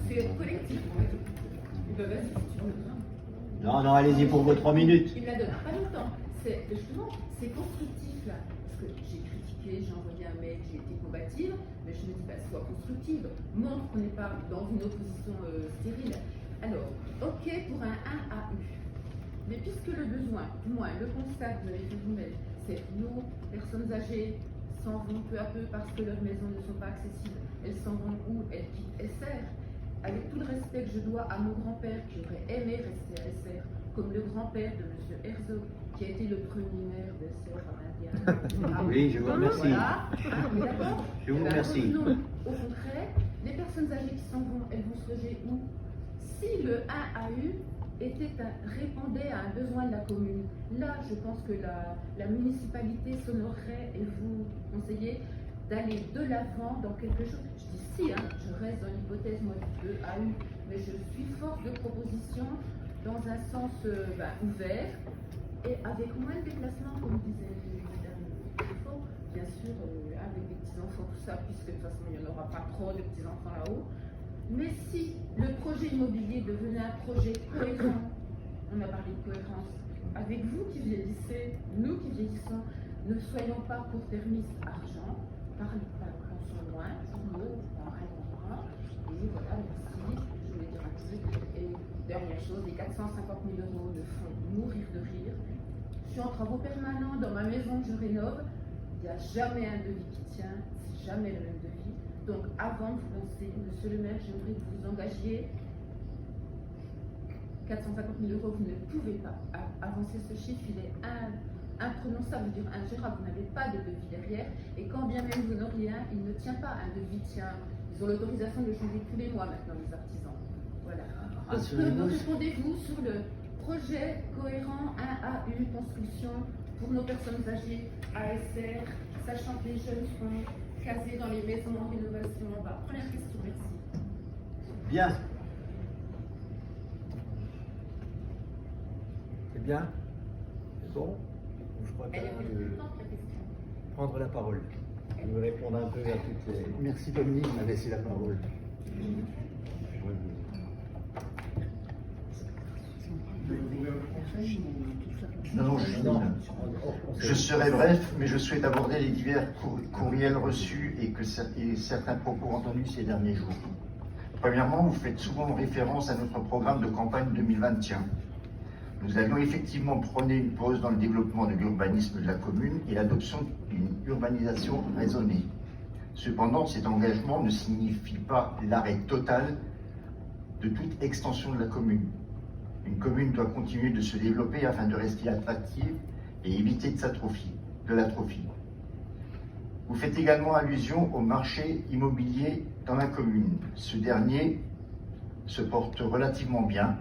c'est collectif. Ben, vas-y, si tu veux. Non, allez-y pour vos 3 minutes. Il me la donne pas longtemps. Justement, c'est constructif là. Parce que j'ai critiqué, j'ai envoyé un mail, j'ai été combative, mais je me dis, sois constructive. Montre qu'on n'est pas dans une opposition stérile. Alors, ok pour un 1 AU. Mais puisque le besoin, moi, le constat que vous avez fait vous-même, c'est nos personnes âgées s'en vont peu à peu parce que leurs maisons ne sont pas accessibles. Elles s'en vont où? Elles quittent SR. Avec tout le respect que je dois à mon grand-père qui aurait aimé rester à SR, comme le grand-père de M. Herzog, qui a été le premier maire de SR en Indien. Oui, je vous remercie. Voilà. D'accord. Je vous remercie. Au contraire, les personnes âgées qui s'en vont, elles vont se loger où? Si le 1 AU répondait à un besoin de la commune, là, je pense que la municipalité s'honorerait et vous conseillez d'aller de l'avant dans quelque chose. Je dis si, je reste dans l'hypothèse moi du 2 AU, mais je suis force de proposition dans un sens ouvert et avec moins de déplacements, comme disait Madame Truffaut, bien sûr, avec des petits-enfants, tout ça, puisque de toute façon il n'y en aura pas trop de petits-enfants là-haut. Mais si le projet immobilier devenait un projet cohérent, on a parlé de cohérence, avec vous qui vieillissez, nous qui vieillissons, ne soyons pas court-termistes argent, pensons loin, pour nous, en rêvant. Et voilà, merci, je voulais dire un truc. Et dernière chose, les 450 000 € me font mourir de rire. Je suis en travaux permanents dans ma maison que je rénove, il n'y a jamais un devis qui tient, c'est jamais le même devis. Donc avant de vous lancer, monsieur le maire, j'aimerais que vous engagiez 450 000 €, vous ne pouvez pas avancer ce chiffre, il est imprononçable, dire ingérable, vous n'avez pas de devis derrière, et quand bien même vous n'auriez un, il ne tient pas, un devis tient, ils ont l'autorisation de le changer tous les mois maintenant, les artisans. Voilà. Donc répondez-vous sur le projet cohérent 1 AU construction pour nos personnes âgées, ASR, sachant que les jeunes seront casés dans les maisons en rénovation. Première question, merci. Bien. C'est bien? C'est bon? Je crois qu'elle prendre la parole. Je vais répondre un peu à toutes les... Merci Dominique de m'a laissé la parole. Non, je serai bref, mais je souhaite aborder les divers courriels reçus et certains propos entendus ces derniers jours. Premièrement, vous faites souvent référence à notre programme de campagne 2021. Nous avions effectivement prôné une pause dans le développement de l'urbanisme de la commune et l'adoption d'une urbanisation raisonnée. Cependant, cet engagement ne signifie pas l'arrêt total de toute extension de la commune. Une commune doit continuer de se développer afin de rester attractive et éviter de l'atrophie. Vous faites également allusion au marché immobilier dans la commune. Ce dernier se porte relativement bien,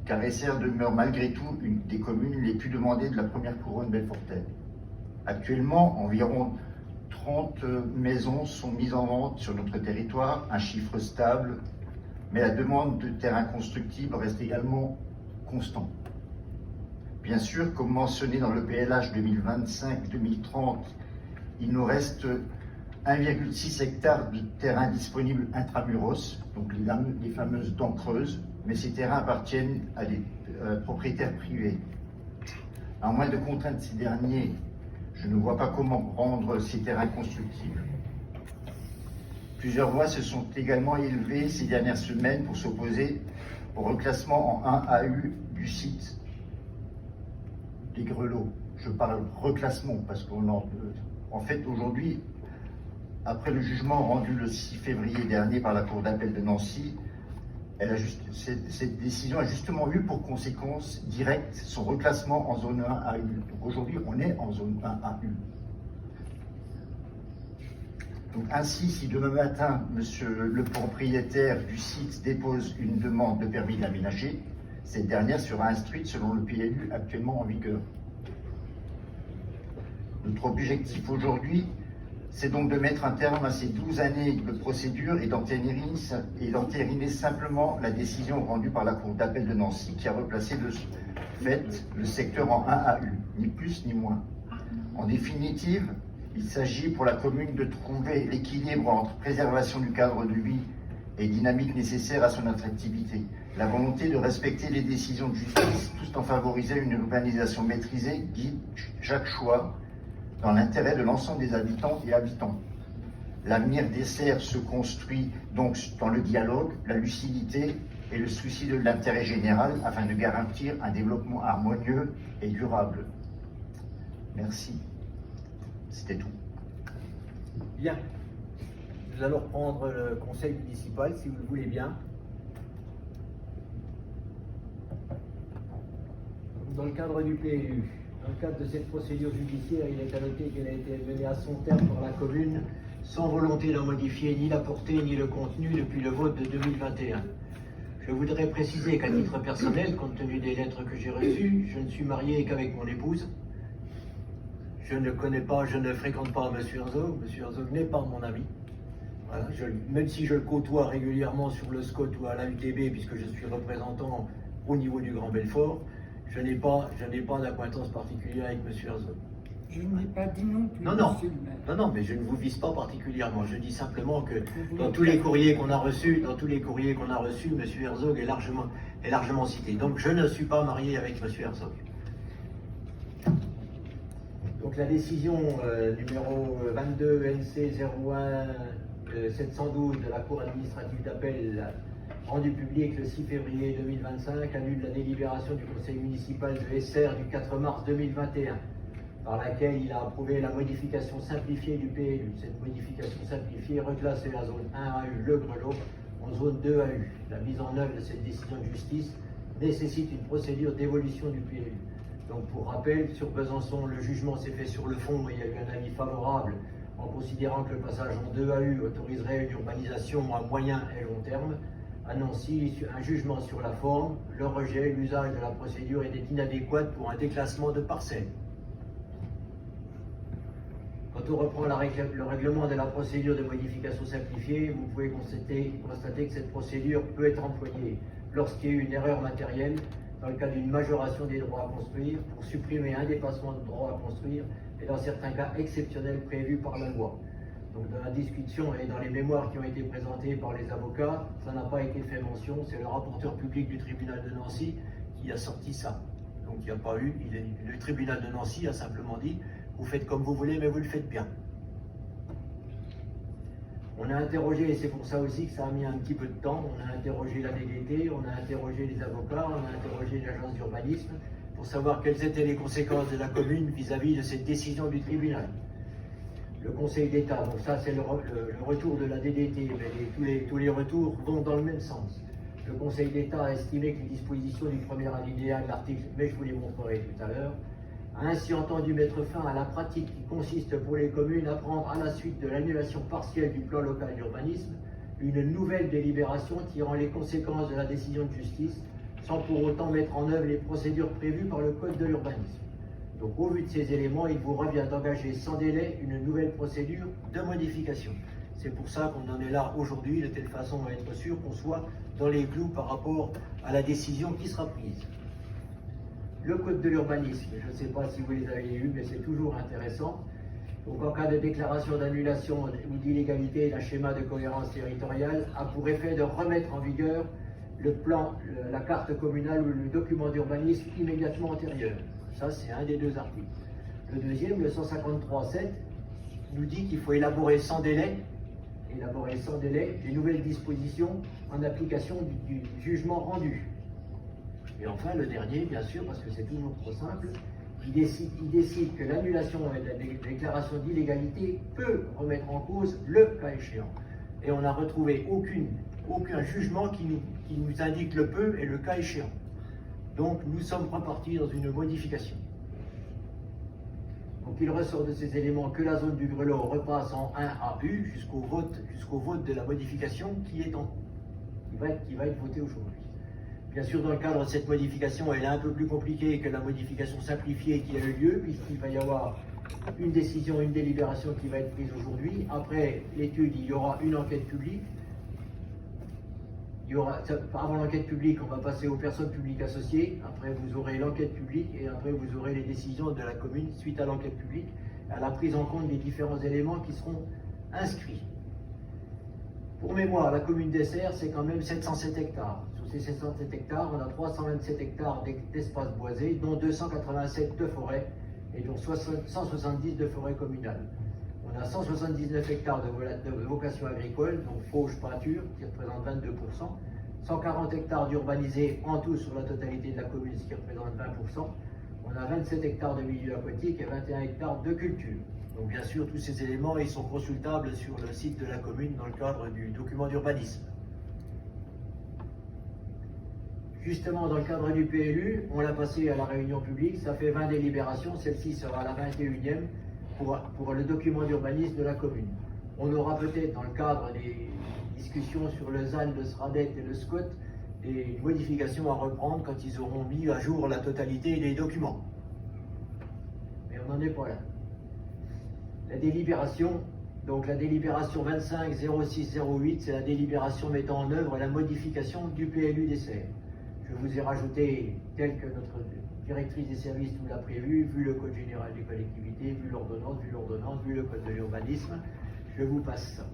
car Essert demeure malgré tout une des communes les plus demandées de la première couronne belfortaine. Actuellement, environ 30 maisons sont mises en vente sur notre territoire, un chiffre stable, mais la demande de terrains constructibles reste également constante. Bien sûr, comme mentionné dans le PLH 2025-2030, il nous reste 1,6 hectares de terrain disponibles intramuros, donc les fameuses dents creuses, mais ces terrains appartiennent à des propriétaires privés. À moins de contraindre ces derniers, je ne vois pas comment rendre ces terrains constructibles. Plusieurs voix se sont également élevées ces dernières semaines pour s'opposer au reclassement en 1 AU du site des Grelots. Je parle reclassement parce en fait aujourd'hui, après le jugement rendu le 6 février dernier par la Cour d'appel de Nancy, cette décision a justement eu pour conséquence directe son reclassement en zone 1 AU. Donc aujourd'hui, on est en zone 1 AU. Donc ainsi, si demain matin, monsieur le propriétaire du site dépose une demande de permis d'aménager, cette dernière sera instruite selon le PLU actuellement en vigueur. Notre objectif aujourd'hui, c'est donc de mettre un terme à ces 12 années de procédure et d'entériner simplement la décision rendue par la Cour d'appel de Nancy qui a replacé de fait le secteur en 1 AU, ni plus ni moins. En définitive, il s'agit pour la commune de trouver l'équilibre entre préservation du cadre de vie et dynamique nécessaire à son attractivité. La volonté de respecter les décisions de justice tout en favorisant une urbanisation maîtrisée guide chaque choix dans l'intérêt de l'ensemble des habitants et habitants. L'avenir d'Essert se construit donc dans le dialogue, la lucidité et le souci de l'intérêt général afin de garantir un développement harmonieux et durable. Merci. C'était tout. Bien. Nous allons reprendre le conseil municipal, si vous le voulez bien. Dans le cadre du PLU, dans le cadre de cette procédure judiciaire, il est à noter qu'elle a été menée à son terme par la commune sans volonté d'en modifier ni la portée ni le contenu depuis le vote de 2021. Je voudrais préciser qu'à titre personnel, compte tenu des lettres que j'ai reçues, je ne suis marié qu'avec mon épouse. Je ne connais pas, je ne fréquente pas M. Herzog. M. Herzog n'est pas mon ami. Voilà, même si je le côtoie régulièrement sur le SCOT ou à la UTB, puisque je suis représentant au niveau du Grand Belfort, je n'ai pas d'acquaintance particulière avec M. Herzog. Je n'ai pas dit non plus. Non, mais je ne vous vise pas particulièrement. Je dis simplement que dans tous les courriers qu'on a reçus, M. Herzog est largement cité. Donc je ne suis pas marié avec M. Herzog. Donc la décision numéro 22 NC 01 712 de la Cour administrative d'appel rendue publique le 6 février 2025 annule la délibération du conseil municipal de Essert du 4 mars 2021 par laquelle il a approuvé la modification simplifiée du PLU. Cette modification simplifiée reclassait la zone 1 AU Le Grelot en zone 2 AU. La mise en œuvre de cette décision de justice nécessite une procédure d'évolution du PLU. Donc pour rappel, sur Besançon, le jugement s'est fait sur le fond, il y a eu un avis favorable en considérant que le passage en 2 AU autoriserait une urbanisation à moyen et long terme. À Nancy, un jugement sur la forme, le rejet, l'usage de la procédure était inadéquat pour un déclassement de parcelles. Quand on reprend le règlement de la procédure de modification simplifiée, vous pouvez constater que cette procédure peut être employée lorsqu'il y a eu une erreur matérielle, dans le cas d'une majoration des droits à construire, pour supprimer un dépassement de droits à construire, et dans certains cas exceptionnels prévus par la loi. Donc dans la discussion et dans les mémoires qui ont été présentées par les avocats, ça n'a pas été fait mention, c'est le rapporteur public du tribunal de Nancy qui a sorti ça. Donc il n'y a pas eu, le tribunal de Nancy a simplement dit, vous faites comme vous voulez, mais vous le faites bien. On a interrogé, et c'est pour ça aussi que ça a mis un petit peu de temps, on a interrogé la DDT, on a interrogé les avocats, on a interrogé l'agence d'urbanisme, pour savoir quelles étaient les conséquences de la commune vis-à-vis de cette décision du tribunal. Le Conseil d'État, donc ça c'est le retour de la DDT, mais tous les retours vont dans le même sens. Le Conseil d'État a estimé que les dispositions du premier alinéa de l'article, mais je vous les montrerai tout à l'heure, a ainsi entendu mettre fin à la pratique qui consiste pour les communes à prendre à la suite de l'annulation partielle du plan local d'urbanisme une nouvelle délibération tirant les conséquences de la décision de justice, sans pour autant mettre en œuvre les procédures prévues par le Code de l'urbanisme. Donc au vu de ces éléments, il vous revient d'engager sans délai une nouvelle procédure de modification. C'est pour ça qu'on en est là aujourd'hui, de telle façon à être sûr qu'on soit dans les clous par rapport à la décision qui sera prise. Le Code de l'urbanisme, je ne sais pas si vous les avez lus, mais c'est toujours intéressant. Donc en cas de déclaration d'annulation ou d'illégalité d'un schéma de cohérence territoriale, a pour effet de remettre en vigueur le plan, la carte communale ou le document d'urbanisme immédiatement antérieur. Ça, c'est un des deux articles. Le deuxième, le 153.7, nous dit qu'il faut élaborer sans délai les nouvelles dispositions en application du jugement rendu. Et enfin, le dernier, bien sûr, parce que c'est toujours trop simple, il décide que l'annulation et la déclaration d'illégalité peut remettre en cause le cas échéant. Et on n'a retrouvé aucun jugement qui nous indique le peut et le cas échéant. Donc nous sommes repartis dans une modification. Donc il ressort de ces éléments que la zone du Grelot repasse en 1AU jusqu'au vote de la modification qui va être votée aujourd'hui. Bien sûr, dans le cadre de cette modification, elle est un peu plus compliquée que la modification simplifiée qui a eu lieu, puisqu'il va y avoir une décision, une délibération qui va être prise aujourd'hui. Après l'étude, il y aura une enquête publique. Avant l'enquête publique, on va passer aux personnes publiques associées. Après, vous aurez l'enquête publique et après, vous aurez les décisions de la commune suite à l'enquête publique, à la prise en compte des différents éléments qui seront inscrits. Pour mémoire, la commune d'Essert, c'est quand même 707 hectares. Sur ces 707 hectares, on a 327 hectares d'espaces boisés, dont 287 de forêt et dont 170 de forêt communale. On a 179 hectares de vocation agricole, donc fauche, pâture, qui représente 22%, 140 hectares d'urbanisés en tout sur la totalité de la commune, ce qui représente 20%. On a 27 hectares de milieu aquatique et 21 hectares de culture. Donc bien sûr, tous ces éléments, ils sont consultables sur le site de la commune dans le cadre du document d'urbanisme. Justement, dans le cadre du PLU, on l'a passé à la réunion publique, ça fait 20 délibérations, celle-ci sera la 21e pour le document d'urbanisme de la commune. On aura peut-être, dans le cadre des discussions sur le ZAN, le SRADET et le SCOT, des modifications à reprendre quand ils auront mis à jour la totalité des documents. Mais on n'en est pas là. La délibération, donc la délibération 25-06-08, c'est la délibération mettant en œuvre la modification du PLU d'Essert. Je vous ai rajouté, tel que notre directrice des services nous l'a prévu, vu le Code général des collectivités, vu l'ordonnance, vu le Code de l'urbanisme, je vous passe ça.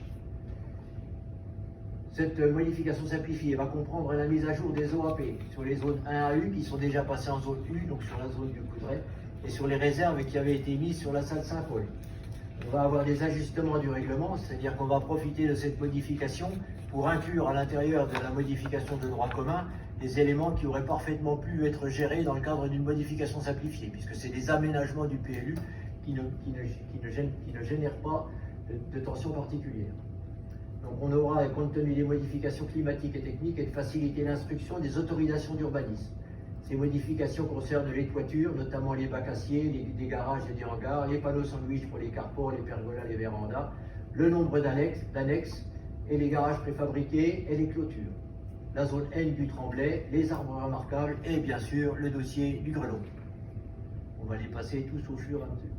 Cette modification simplifiée va comprendre la mise à jour des OAP sur les zones 1AU qui sont déjà passées en zone U, donc sur la zone du Coudray, et sur les réserves qui avaient été mises sur la salle Saint-Paul. On va avoir des ajustements du règlement, c'est-à-dire qu'on va profiter de cette modification pour inclure à l'intérieur de la modification de droit commun des éléments qui auraient parfaitement pu être gérés dans le cadre d'une modification simplifiée, puisque c'est des aménagements du PLU qui ne génèrent pas de tension particulière. Donc on aura, compte tenu des modifications climatiques et techniques, et de faciliter l'instruction des autorisations d'urbanisme. Ces modifications concernent les toitures, notamment les bacs aciers, des garages et des hangars, les panneaux sandwich pour les carports, les pergolas, les vérandas, le nombre d'annexes et les garages préfabriqués et les clôtures. La zone N du Tremblay, les arbres remarquables et bien sûr le dossier du Grelot. On va les passer tous au fur et à mesure.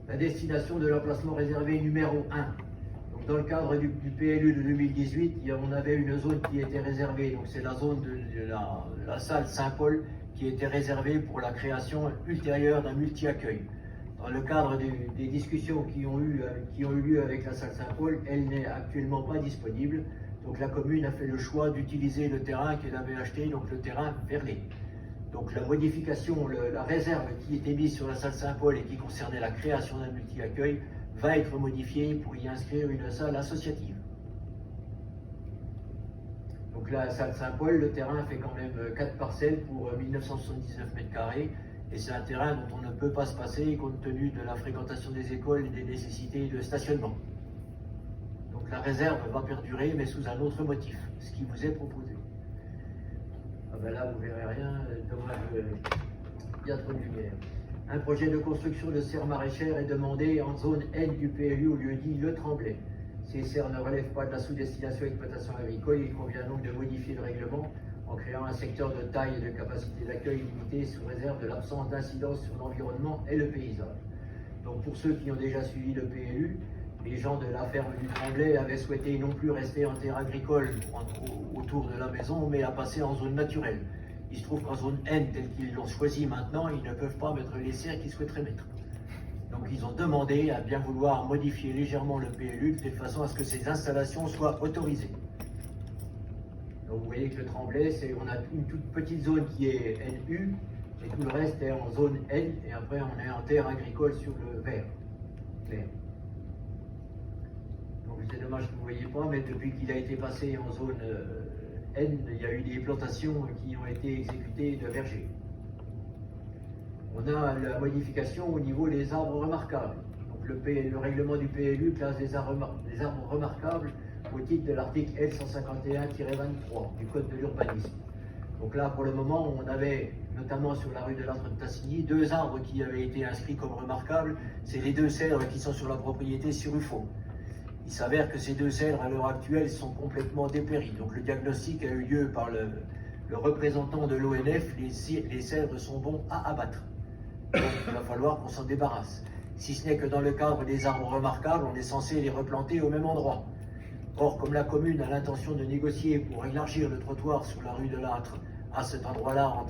La destination de l'emplacement réservé numéro 1. Donc, dans le cadre du PLU de 2018, on avait une zone qui était réservée, donc c'est la zone de la salle Saint-Paul qui était réservée pour la création ultérieure d'un multi-accueil. Dans le cadre des discussions qui ont eu lieu avec la salle Saint-Paul, elle n'est actuellement pas disponible. Donc la commune a fait le choix d'utiliser le terrain qu'elle avait acheté, donc le terrain Verlet. Donc la modification, la réserve qui était mise sur la salle Saint-Paul et qui concernait la création d'un multi-accueil va être modifiée pour y inscrire une salle associative. Donc la salle Saint-Paul, le terrain fait quand même 4 parcelles pour 1979 mètres carrés Et c'est un terrain dont on ne peut pas se passer compte tenu de la fréquentation des écoles et des nécessités de stationnement. Donc la réserve va perdurer, mais sous un autre motif, ce qui vous est proposé. Ah ben là, vous verrez rien, dommage, il y a trop de lumière. Un projet de construction de serres maraîchères est demandé en zone N du PLU au lieu-dit Le Tremblay. Ces serres ne relèvent pas de la sous-destination exploitation agricole, il convient donc de modifier le règlement en créant un secteur de taille et de capacité d'accueil limitée sous réserve de l'absence d'incidence sur l'environnement et le paysage. Donc pour ceux qui ont déjà suivi le PLU, les gens de la ferme du Tremblay avaient souhaité non plus rester en terre agricole autour de la maison, mais à passer en zone naturelle. Il se trouve qu'en zone N, telle qu'ils l'ont choisi maintenant, ils ne peuvent pas mettre les serres qu'ils souhaiteraient mettre. Donc ils ont demandé à bien vouloir modifier légèrement le PLU de telle façon à ce que ces installations soient autorisées. Donc vous voyez que le Tremblay, on a une toute petite zone qui est NU, et tout le reste est en zone N, et après on est en terre agricole sur le vert, clair. Donc c'est dommage que vous ne voyez pas, mais depuis qu'il a été passé en zone N, il y a eu des plantations qui ont été exécutées de vergers. On a la modification au niveau des arbres remarquables. Donc le règlement du PLU classe les arbres remarquables au titre de l'article L151-23 du Code de l'urbanisme. Donc là, pour le moment, on avait, notamment sur la rue de l'Âtre de Tassigny, 2 arbres qui avaient été inscrits comme remarquables. C'est les 2 cèdres qui sont sur la propriété Sirufo. Il s'avère que ces 2 cèdres, à l'heure actuelle, sont complètement dépéris. Donc le diagnostic a eu lieu par le représentant de l'ONF. Les cèdres sont bons à abattre. Donc il va falloir qu'on s'en débarrasse. Si ce n'est que dans le cadre des arbres remarquables, on est censé les replanter au même endroit. Or, comme la commune a l'intention de négocier pour élargir le trottoir sur la rue de l'Âtre à cet endroit-là,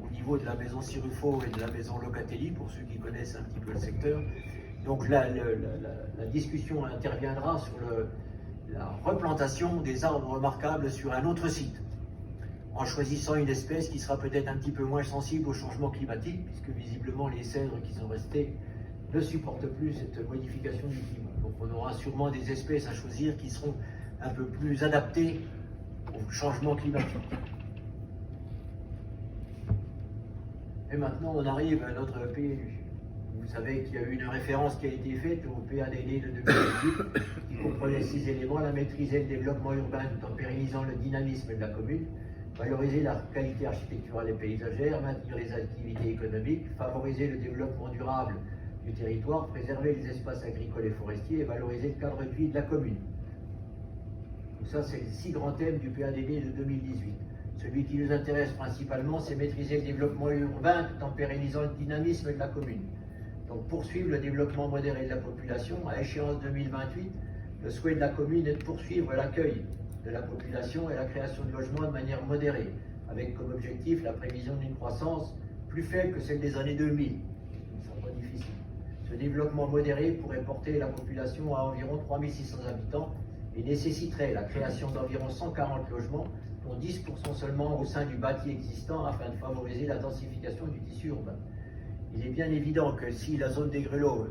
au niveau de la maison Sirufo et de la maison Locatelli, pour ceux qui connaissent un petit peu le secteur, donc la discussion interviendra sur la replantation des arbres remarquables sur un autre site, en choisissant une espèce qui sera peut-être un petit peu moins sensible au changement climatique, puisque visiblement les cèdres qui sont restés ne supportent plus cette modification du climat. Donc on aura sûrement des espèces à choisir qui seront un peu plus adaptées au changement climatique. Et maintenant on arrive à notre PLU. Vous savez qu'il y a eu une référence qui a été faite au PADD de 2018 qui comprenait 6 éléments: la maîtrise et le développement urbain tout en pérennisant le dynamisme de la commune, valoriser la qualité architecturale et paysagère, maintenir les activités économiques, favoriser le développement durable du territoire, préserver les espaces agricoles et forestiers et valoriser le cadre de vie de la commune. Donc ça, c'est les 6 grands thèmes du PADD de 2018. Celui qui nous intéresse principalement, c'est maîtriser le développement urbain tout en pérennisant le dynamisme de la commune. Donc poursuivre le développement modéré de la population. À échéance 2028, le souhait de la commune est de poursuivre l'accueil de la population et la création de logements de manière modérée, avec comme objectif la prévision d'une croissance plus faible que celle des années 2000. Ce sera pas difficile. Ce développement modéré pourrait porter la population à environ 3600 habitants et nécessiterait la création d'environ 140 logements, dont 10% seulement au sein du bâti existant, afin de favoriser la densification du tissu urbain. Il est bien évident que si la zone des Grelots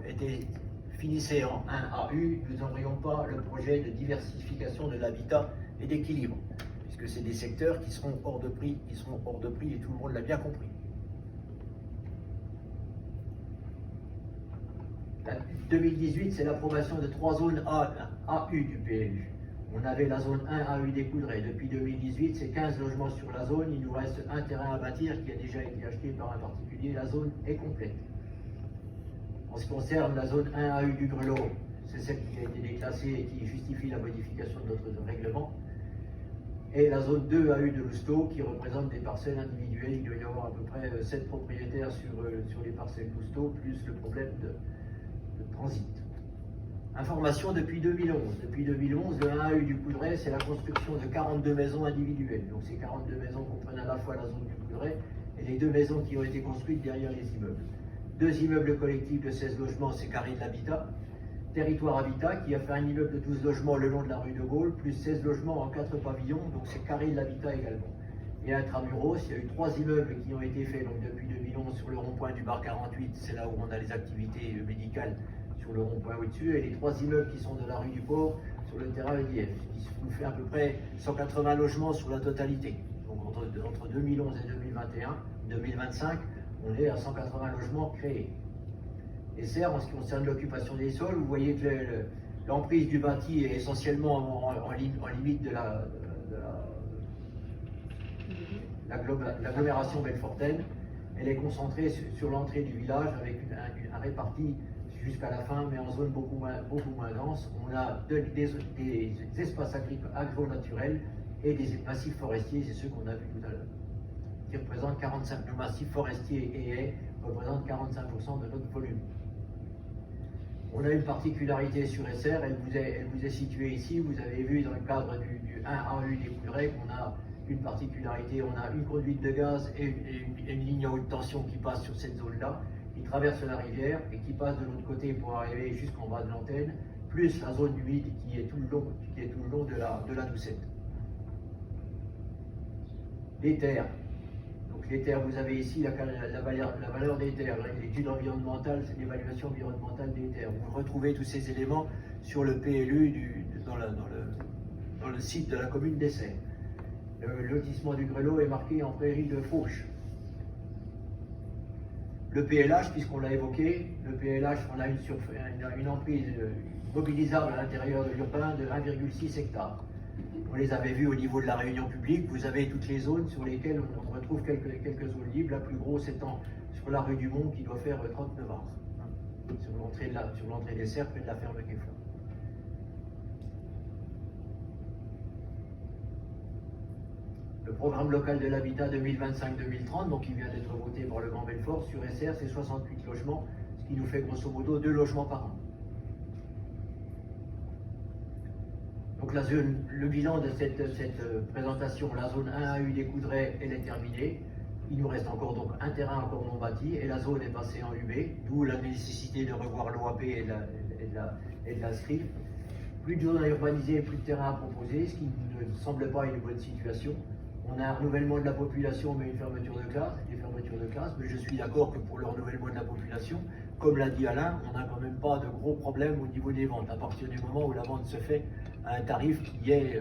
finissait en 1 AU, nous n'aurions pas le projet de diversification de l'habitat et d'équilibre, puisque c'est des secteurs qui seront hors de prix, et tout le monde l'a bien compris. 2018, c'est l'approbation de 3 zones AU du PLU. On avait la zone 1 AU des Coudrais. Depuis 2018, c'est 15 logements sur la zone. Il nous reste un terrain à bâtir qui a déjà été acheté par un particulier. La zone est complète. En ce qui concerne la zone 1 AU du Grelot, c'est celle qui a été déclassée et qui justifie la modification de notre règlement. Et la zone 2 AU de Lousteau, qui représente des parcelles individuelles. Il doit y avoir à peu près 7 propriétaires sur les parcelles Lousteau, plus le problème de transit. Information depuis 2011. Depuis 2011, le 1 AU du Coudray, c'est la construction de 42 maisons individuelles. Donc ces 42 maisons comprennent à la fois la zone du Coudray et les 2 maisons qui ont été construites derrière les immeubles. 2 immeubles collectifs de 16 logements, c'est Carré de l'Habitat. Territoire Habitat, qui a fait un immeuble de 12 logements le long de la rue de Gaulle, plus 16 logements en 4 pavillons, donc c'est Carré de l'Habitat également. Et intramuros, il y a eu 3 immeubles qui ont été faits donc depuis 2011 sur le rond-point du bar 48, c'est là où on a les activités médicales sur le rond-point au-dessus, et les 3 immeubles qui sont de la rue du Port sur le terrain EDF, ce qui nous fait à peu près 180 logements sur la totalité. Donc entre 2011 et 2025, On est à 180 logements créés. SR, en ce qui concerne l'occupation des sols, vous voyez que l'emprise du bâti est essentiellement en limite de l'agglomération Belfortaine. Elle est concentrée sur l'entrée du village avec un réparti jusqu'à la fin, mais en zone beaucoup moins dense. On a des espaces agro-naturels et des massifs forestiers, c'est ceux qu'on a vus tout à l'heure, qui représentent 45%. Le massif forestier et haies représente 45% de notre volume. On a une particularité sur SR, elle vous est située ici. Vous avez vu dans le cadre du 1AU des Coudray qu'on a une particularité. On a une conduite de gaz et une ligne à haute tension qui passe sur cette zone-là, qui traverse la rivière et qui passe de l'autre côté pour arriver jusqu'en bas de l'antenne, plus la zone humide qui est tout le long de la Doucette. Les terres. Donc les terres, vous avez ici la valeur des terres. L'étude environnementale, c'est l'évaluation environnementale des terres. Vous retrouvez tous ces éléments sur le PLU dans le site de la commune d'Essert. Le lotissement du Grelot est marqué en prairie de Fauche. Le PLH, puisqu'on l'a évoqué, le PLH, on a une emprise mobilisable à l'intérieur de l'urbain de 1,6 hectares. On les avait vus au niveau de la réunion publique. Vous avez toutes les zones sur lesquelles on retrouve quelques zones libres. La plus grosse étant sur la rue du Mont qui doit faire 39 ans, sur l'entrée des Serres près de la ferme Quefla. Le programme local de l'habitat 2025-2030, donc qui vient d'être voté par le Grand Belfort, sur SR, c'est 68 logements, ce qui nous fait grosso modo 2 logements par an. Donc le bilan de cette présentation, la zone 1AU des Coudray, elle est terminée. Il nous reste encore donc un terrain encore non bâti et la zone est passée en UB, d'où la nécessité de revoir l'OAP et de l'inscrire. Plus de zones à urbaniser, plus de terrain à proposer, ce qui ne semble pas une bonne situation. On a un renouvellement de la population, mais une fermeture de classe, des fermetures de classe, mais je suis d'accord que pour le renouvellement de la population, comme l'a dit Alain, on n'a quand même pas de gros problèmes au niveau des ventes, à partir du moment où la vente se fait à un tarif qui est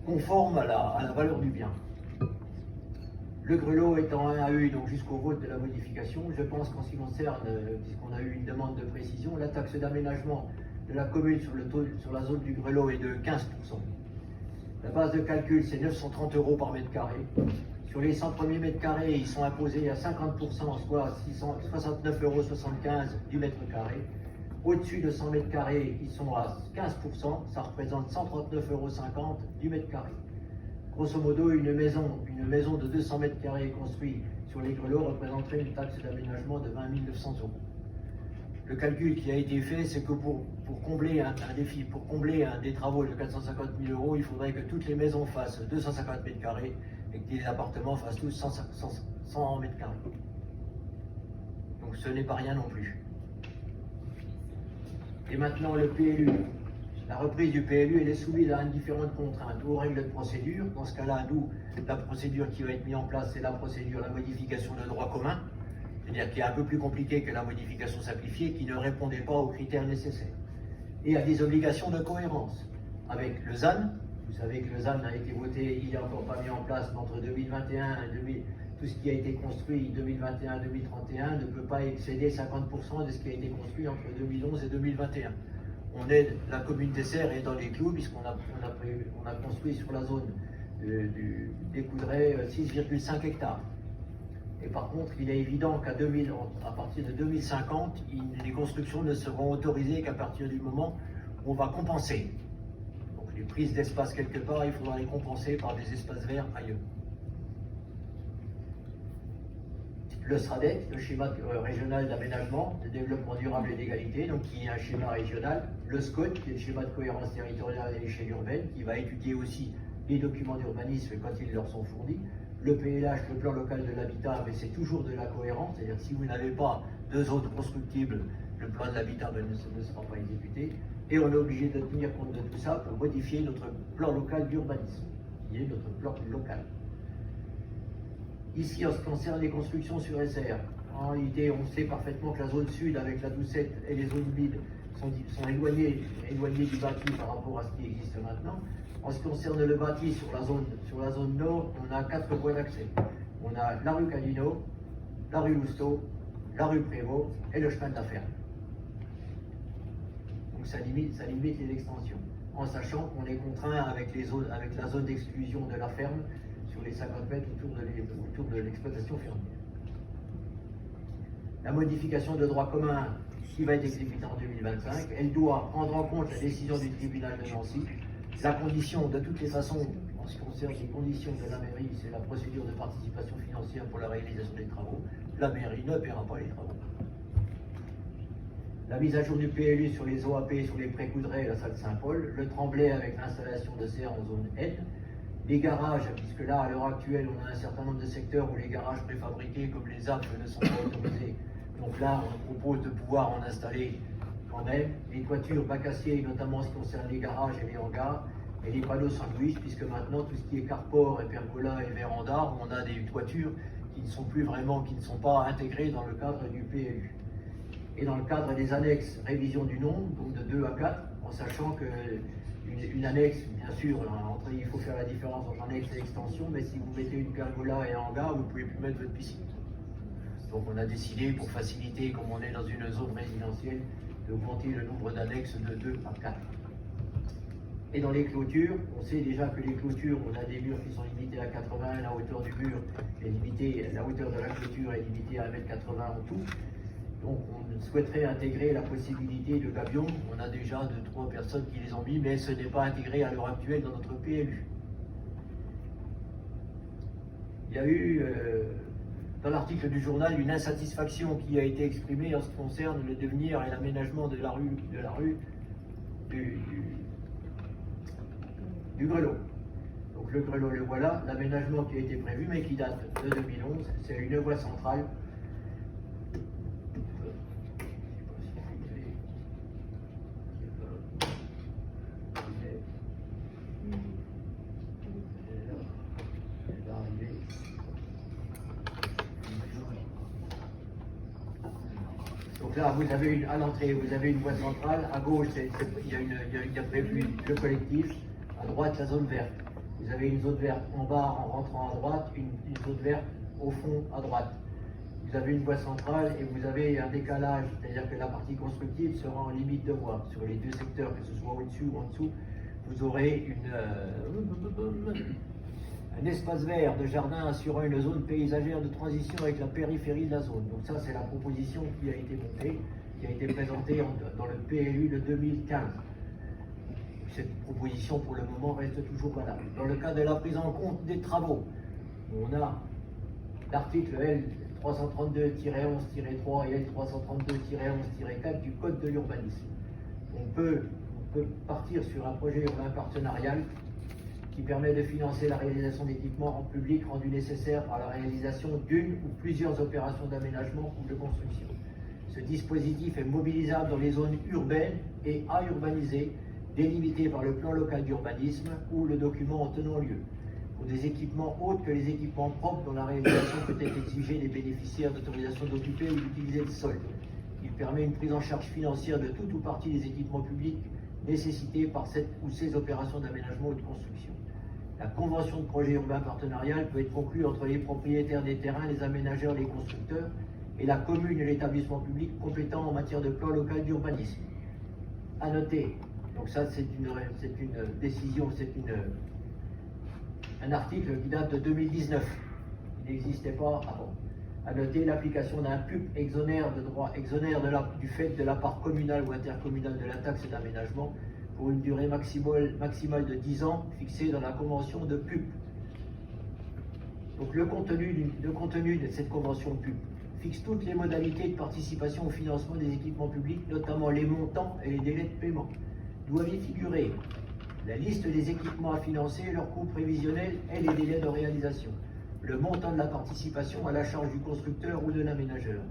conforme à la valeur du bien. Le Grelot étant 1AU, donc jusqu'au vote de la modification, je pense qu'en ce qui concerne, puisqu'on a eu une demande de précision, la taxe d'aménagement de la commune sur la zone du Grelot est de 15%. La base de calcul, c'est 930 € par mètre carré. Sur les 100 premiers mètres carrés, ils sont imposés à 50%, soit 69,75 € du mètre carré. Au-dessus de 100 mètres carrés, ils sont à 15%, ça représente 139,50 € du mètre carré. Grosso modo, une maison de 200 mètres carrés construite sur les Grelots représenterait une taxe d'aménagement de 20 900 €. Le calcul qui a été fait, c'est que pour combler un défi, pour combler des travaux de 450 000 €, il faudrait que toutes les maisons fassent 250 mètres carrés et que les appartements fassent tous 100 mètres carrés. Donc ce n'est pas rien non plus. Et maintenant le PLU. La reprise du PLU, elle est soumise à différentes contraintes, aux règles de procédure. Dans ce cas-là, nous, la procédure qui va être mise en place, c'est la modification de droit commun. C'est-à-dire qui est un peu plus compliqué que la modification simplifiée, qui ne répondait pas aux critères nécessaires. Et à des obligations de cohérence avec le ZAN. Vous savez que le ZAN a été voté, il n'est encore pas mis en place, mais entre 2021 et tout ce qui a été construit 2021-2031 ne peut pas excéder 50% de ce qui a été construit entre 2011 et 2021. La commune d'Essert est dans les clous, puisqu'on a construit sur la zone des Coudray 6,5 hectares. Et par contre, il est évident qu'à partir de 2050, les constructions ne seront autorisées qu'à partir du moment où on va compenser. Donc les prises d'espace quelque part, il faudra les compenser par des espaces verts ailleurs. Le SRADET, le schéma régional d'aménagement, de développement durable et d'égalité, donc qui est un schéma régional. Le SCOT, qui est le schéma de cohérence territoriale et l'échelle urbaine, qui va étudier aussi les documents d'urbanisme quand ils leur sont fournis. Le PLH, le plan local de l'habitat, mais c'est toujours de la cohérence, c'est-à-dire que si vous n'avez pas de zone constructible, le plan de l'habitat ne sera pas exécuté. Et on est obligé de tenir compte de tout ça pour modifier notre plan local d'urbanisme, qui est notre plan local. Ici, en ce qui concerne les constructions sur SR, en réalité, on sait parfaitement que la zone sud, avec la Doucette et les zones humides, sont éloignées du bâti par rapport à ce qui existe maintenant. En ce qui concerne le bâti sur la zone nord, on a 4 points d'accès. On a la rue Cadino, la rue Lousteau, la rue Prévost et le chemin de la Ferme. Donc ça limite les extensions, en sachant qu'on est contraint avec la zone d'exclusion de la ferme sur les 50 mètres autour de l'exploitation fermière. La modification de droit commun qui va être exécutée en 2025, elle doit prendre en compte la décision du tribunal de Nancy. La condition, de toutes les façons, en ce qui concerne les conditions de la mairie, c'est la procédure de participation financière pour la réalisation des travaux. La mairie ne paiera pas les travaux. La mise à jour du PLU sur les OAP, sur les Pré-Coudray et la salle Saint-Paul, le Tremblay avec l'installation de serres en zone N, les garages, puisque là, à l'heure actuelle, on a un certain nombre de secteurs où les garages préfabriqués, comme les APP, ne sont pas autorisés. Donc là, on propose de pouvoir en installer quand même. Les toitures bac acier, notamment en ce qui concerne les garages et les hangars, et les panneaux sandwich, puisque maintenant, tout ce qui est carport, et pergola et véranda, on a des toitures qui ne sont plus vraiment, qui ne sont pas intégrées dans le cadre du PLU. Et dans le cadre des annexes, révision du nombre, donc de 2 à 4, en sachant qu'une annexe, bien sûr, il faut faire la différence entre annexe et extension, mais si vous mettez une pergola et un hangar, vous ne pouvez plus mettre votre piscine. Donc on a décidé, pour faciliter, comme on est dans une zone résidentielle, d'augmenter le nombre d'annexes de 2 à 4. Et dans les clôtures, on sait déjà que les clôtures, on a des murs qui sont limités à 80, la hauteur du mur est limitée, la hauteur de la clôture est limitée à 1,80 m en tout. Donc on souhaiterait intégrer la possibilité de gabions. On a déjà 2-3 personnes qui les ont mis, mais ce n'est pas intégré à l'heure actuelle dans notre PLU. Il y a eu, dans l'article du journal, une insatisfaction qui a été exprimée en ce qui concerne le devenir et l'aménagement de la rue du Grelot. Donc le Grelot, le voilà, l'aménagement qui a été prévu, mais qui date de 2011, c'est une voie centrale. Donc là, vous avez à l'entrée, vous avez une voie centrale, à gauche, il y a prévu le collectif, à droite, la zone verte. Vous avez une zone verte en bas en rentrant à droite, une zone verte au fond à droite. Vous avez une voie centrale et vous avez un décalage, c'est-à-dire que la partie constructive sera en limite de voie. Sur les deux secteurs, que ce soit au-dessus ou en dessous, vous aurez un espace vert de jardin assurant une zone paysagère de transition avec la périphérie de la zone. Donc ça, c'est la proposition qui a été montée, qui a été présentée dans le PLU de 2015. Cette proposition, pour le moment, reste toujours valable. Dans le cas de la prise en compte des travaux, on a l'article L 332-11-3 et L 332-11-4 du Code de l'urbanisme. On peut partir sur un projet urbain partenarial qui permet de financer la réalisation d'équipements en public rendus nécessaires par la réalisation d'une ou plusieurs opérations d'aménagement ou de construction. Ce dispositif est mobilisable dans les zones urbaines et à urbaniser, délimitées par le plan local d'urbanisme ou le document en tenant lieu, pour des équipements autres que les équipements propres dont la réalisation peut être exigée des bénéficiaires d'autorisation d'occuper ou d'utiliser le sol. Il permet une prise en charge financière de tout ou partie des équipements publics nécessités par cette ou ces opérations d'aménagement ou de construction. La convention de projet urbain partenarial peut être conclue entre les propriétaires des terrains, les aménageurs, les constructeurs et la commune et l'établissement public compétent en matière de plan local d'urbanisme. À noter, donc ça c'est une décision, un article qui date de 2019, qui n'existait pas avant. À noter l'application d'un PUP exonère du fait de la part communale ou intercommunale de la taxe d'aménagement pour une durée maximale de 10 ans fixée dans la convention de PUP. Donc le contenu de cette convention PUP fixe toutes les modalités de participation au financement des équipements publics, notamment les montants et les délais de paiement. Doivent y figurer la liste des équipements à financer, leur coût prévisionnel et les délais de réalisation, le montant de la participation à la charge du constructeur ou de l'aménageur,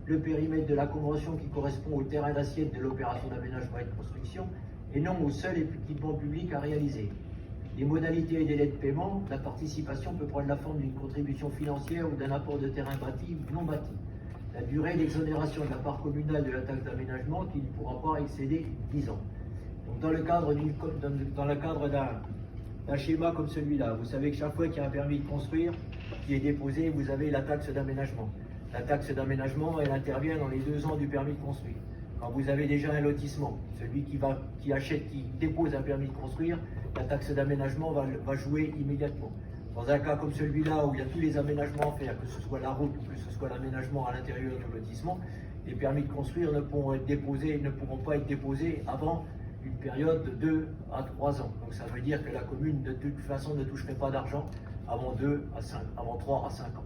le périmètre de la convention qui correspond au terrain d'assiette de l'opération d'aménagement et de construction, et non au seul équipement public à réaliser. Les modalités et délais de paiement, la participation peut prendre la forme d'une contribution financière ou d'un apport de terrain bâti ou non bâti. La durée d'exonération de la part communale de la taxe d'aménagement qui ne pourra pas excéder 10 ans. Donc dans le cadre un schéma comme celui-là. Vous savez que chaque fois qu'il y a un permis de construire qui est déposé, vous avez la taxe d'aménagement. La taxe d'aménagement, elle intervient dans les 2 ans du permis de construire. Quand vous avez déjà un lotissement, celui qui dépose un permis de construire, la taxe d'aménagement va jouer immédiatement. Dans un cas comme celui-là, où il y a tous les aménagements à faire, que ce soit la route ou que ce soit l'aménagement à l'intérieur du lotissement, les permis de construire ne pourront pas être déposés avant une période de 2 à 3 ans. Donc ça veut dire que la commune de toute façon ne toucherait pas d'argent avant 3 à 5 ans.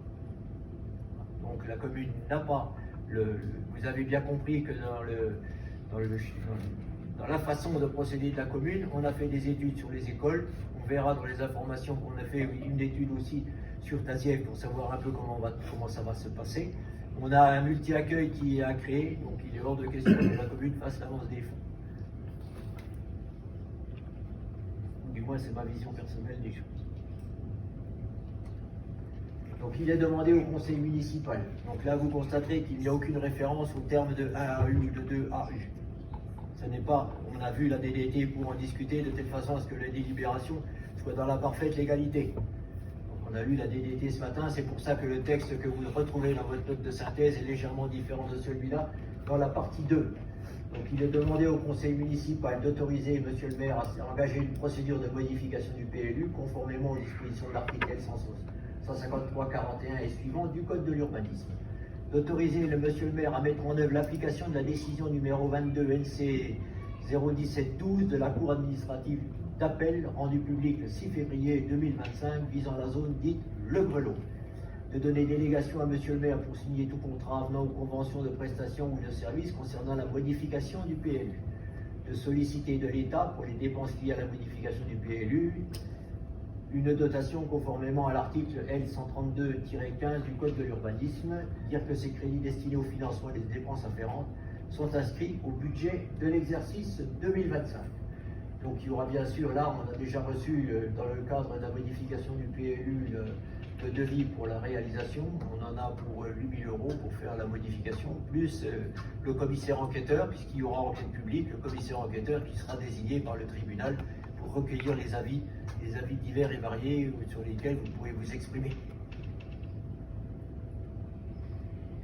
Donc la commune n'a pas vous avez bien compris que dans la façon de procéder de la commune, on a fait des études sur les écoles. On verra dans les informations qu'on a fait une étude aussi sur Taziev pour savoir un peu comment ça va se passer. On a un multi-accueil qui est à créer, donc il est hors de question que la commune fasse l'avance des fonds. Du moins, c'est ma vision personnelle des choses. Donc il est demandé au conseil municipal. Donc là, vous constaterez qu'il n'y a aucune référence au terme de 1AU ou de 2AU. Ce n'est pas, on a vu la DDT pour en discuter de telle façon à ce que les délibérations soient dans la parfaite légalité. Donc on a lu la DDT ce matin, c'est pour ça que le texte que vous retrouvez dans votre note de synthèse est légèrement différent de celui-là dans la partie 2. Donc il est demandé au conseil municipal d'autoriser monsieur le maire à engager une procédure de modification du PLU conformément aux dispositions de l'article L153-41 et suivant du Code de l'urbanisme. D'autoriser le monsieur le maire à mettre en œuvre l'application de la décision numéro 22 NC 017-12 de la Cour administrative d'appel rendue publique le 6 février 2025 visant la zone dite Le Grelot. De donner délégation à monsieur le maire pour signer tout contrat avenant aux conventions de prestations ou de services concernant la modification du PLU. De solliciter de l'État pour les dépenses liées à la modification du PLU une dotation conformément à l'article L132-15 du Code de l'urbanisme, dire que ces crédits destinés au financement des dépenses afférentes sont inscrits au budget de l'exercice 2025. Donc il y aura bien sûr, là on a déjà reçu dans le cadre de la modification du PLU le devis pour la réalisation, on en a pour 8 000 € pour faire la modification, plus le commissaire enquêteur, puisqu'il y aura enquête publique, le commissaire enquêteur qui sera désigné par le tribunal pour recueillir les avis divers et variés sur lesquels vous pourrez vous exprimer.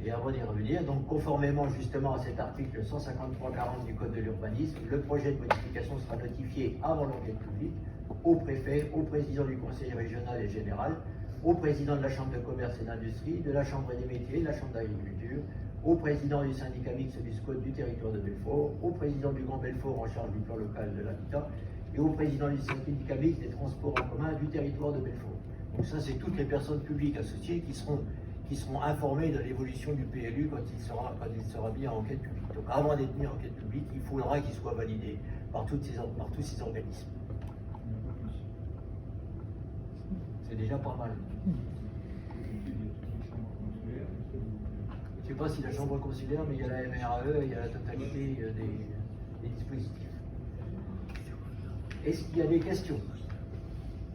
Et avant d'y revenir, donc conformément justement à cet article 153-40 du Code de l'urbanisme, le projet de modification sera notifié avant l'enquête publique au préfet, au président du conseil régional et général, au président de la Chambre de commerce et d'industrie, de la Chambre des métiers, de la Chambre d'agriculture, au président du syndicat mixte du SCOT du territoire de Belfort, au président du Grand Belfort en charge du plan local de l'habitat et au président du syndicat mixte des transports en commun du territoire de Belfort. Donc ça, c'est toutes les personnes publiques associées qui seront informées de l'évolution du PLU quand il sera mis en enquête publique. Donc avant d'être mis en enquête publique, il faudra qu'il soit validé par tous ces organismes. C'est déjà pas mal. Je ne sais pas si la chambre consulaire, mais il y a la MRAE, il y a la totalité des dispositifs. Est-ce qu'il y a des questions?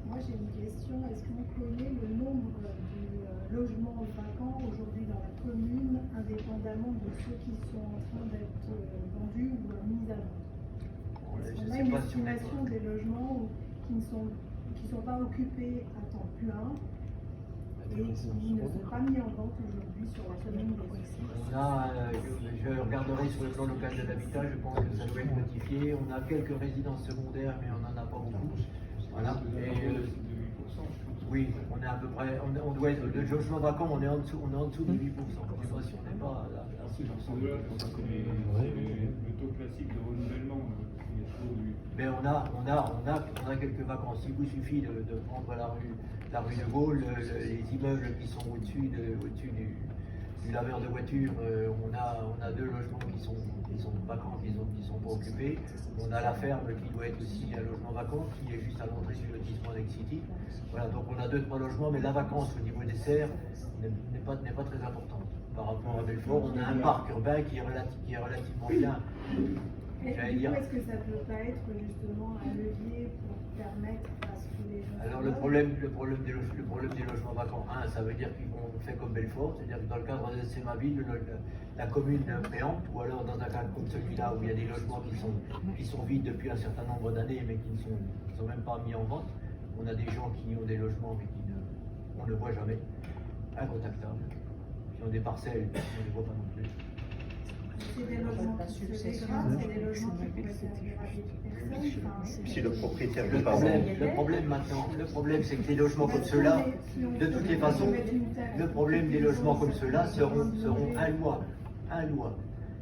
Moi j'ai une question, est-ce qu'on connaît le nombre de logements vacants aujourd'hui dans la commune, indépendamment de ceux qui sont en train d'être vendus ou mis à vendre? Est-ce qu'on a une estimation des logements qui ne sont pas occupés à temps plein et qui ne sont pas mis en vente aujourd'hui sur la commune des je regarderai sur le plan local de l'habitat, je pense que ça doit être notifié. On a quelques résidences secondaires, mais on n'en a pas beaucoup. Voilà. Oui, on est à peu près, on doit être, le logement vacant, on est en dessous de 8%. Je ne sais pas si on n'est pas à 6%. Le taux classique de renouvellement. Mais on a quelques vacances. Il vous suffit de prendre la rue de Gaulle, les immeubles qui sont au-dessus du laveur de voiture, on a 2 logements qui sont vacants, qui ne sont pas occupés. On a la ferme qui doit être aussi un logement vacant, qui est juste à l'entrée du lotissement d'Excity. Voilà, donc on a 2-3 logements, mais la vacance au niveau des serres n'est pas très importante. Par rapport à Belfort, on a un parc urbain qui est relativement bien. Est-ce que ça ne peut pas être justement un levier pour permettre à ce que les gens... Alors le problème des logements vacants, ça veut dire qu'on fait comme Belfort, c'est-à-dire que dans le cadre de SEMAVille, la commune préempte, ou alors dans un cadre comme celui-là où il y a des logements qui sont vides depuis un certain nombre d'années mais qui ne sont même pas mis en vente, On a des gens qui ont des logements mais on ne voit jamais, incontactables, qui ont des parcelles, on ne les voit pas non plus. C'est des logements qui se dégradent, c'est des logements qui pourraient faire dégrader des personnes. Si le propriétaire Le problème maintenant, le problème c'est que les logements comme ceux-là, de toutes les façons, le problème des logements comme ceux-là seront inlouables.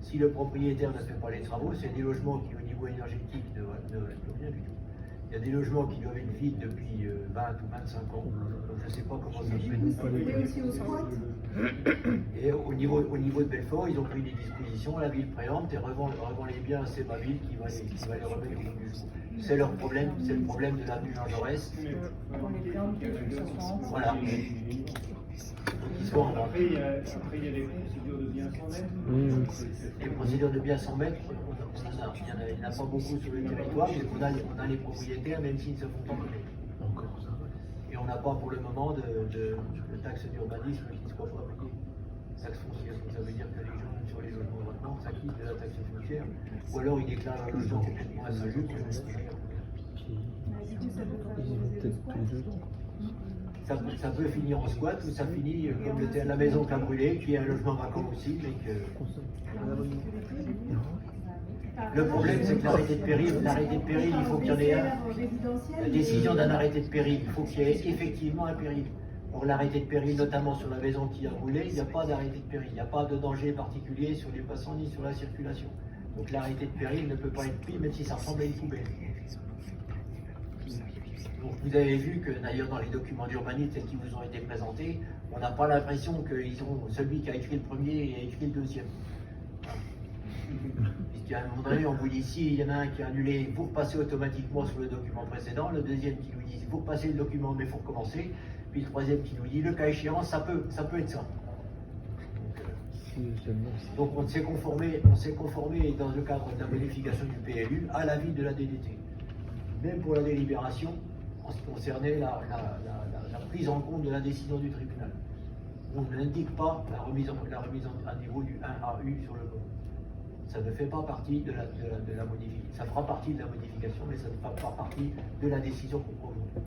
Si le propriétaire ne fait pas les travaux, c'est des logements qui au niveau énergétique ne valent rien du tout. Il y a des logements qui doivent être vides depuis 20 ou 25 ans, donc je ne sais pas comment ça se fait. Et au niveau de Belfort, ils ont pris des dispositions, la ville préempte et revend les biens à Sémaville qui va les remettre au bout du jour. C'est leur problème, c'est le problème de l'avenue Jean Jaurès. Voilà. Après, il y a les procédures de biens sans maître. Les procédures de biens sans maître, il n'y en a pas beaucoup sur le territoire, mais on a les propriétaires, même s'ils ne se font pas connaître. Et on n'a pas pour le moment de taxe d'urbanisme qui ne soit pas appliquée. Taxe foncière, ça veut dire que les gens sur les logements maintenant s'acquittent de la taxe foncière, ou alors ils déclarent un logement complètement insalubre. Ça peut finir en squat ou ça finit comme la maison qui a brûlé, qui est un logement vacant aussi, mais que... Le problème, c'est que l'arrêté de péril, il faut qu'il y en ait un. La décision d'un arrêté de péril, il faut qu'il y ait effectivement un péril. Pour l'arrêté de péril, notamment sur la maison qui a brûlé, il n'y a pas d'arrêté de péril, il n'y a pas de danger particulier sur les passants ni sur la circulation. Donc l'arrêté de péril ne peut pas être pris, même si ça ressemble à une poubelle. Donc vous avez vu que d'ailleurs dans les documents d'urbanisme tels qu'ils vous ont été présentés, on n'a pas l'impression que celui qui a écrit le premier a écrit le deuxième. Puisqu'à un moment donné, on vous dit si il y en a un qui a annulé, vous repassez automatiquement sur le document précédent, le deuxième qui nous dit vous repassez le document mais il faut recommencer, puis le troisième qui nous dit le cas échéant, ça peut être ça. Donc on s'est conformé dans le cadre de la modification du PLU à l'avis de la DDT. Même pour la délibération, en ce qui concernait la prise en compte de la décision du tribunal. On n'indique pas la remise à niveau du 1AU sur le code. Ça ne fait pas partie de la modification. Ça fera partie de la modification, mais ça ne fera pas partie de la décision qu'on prend aujourd'hui.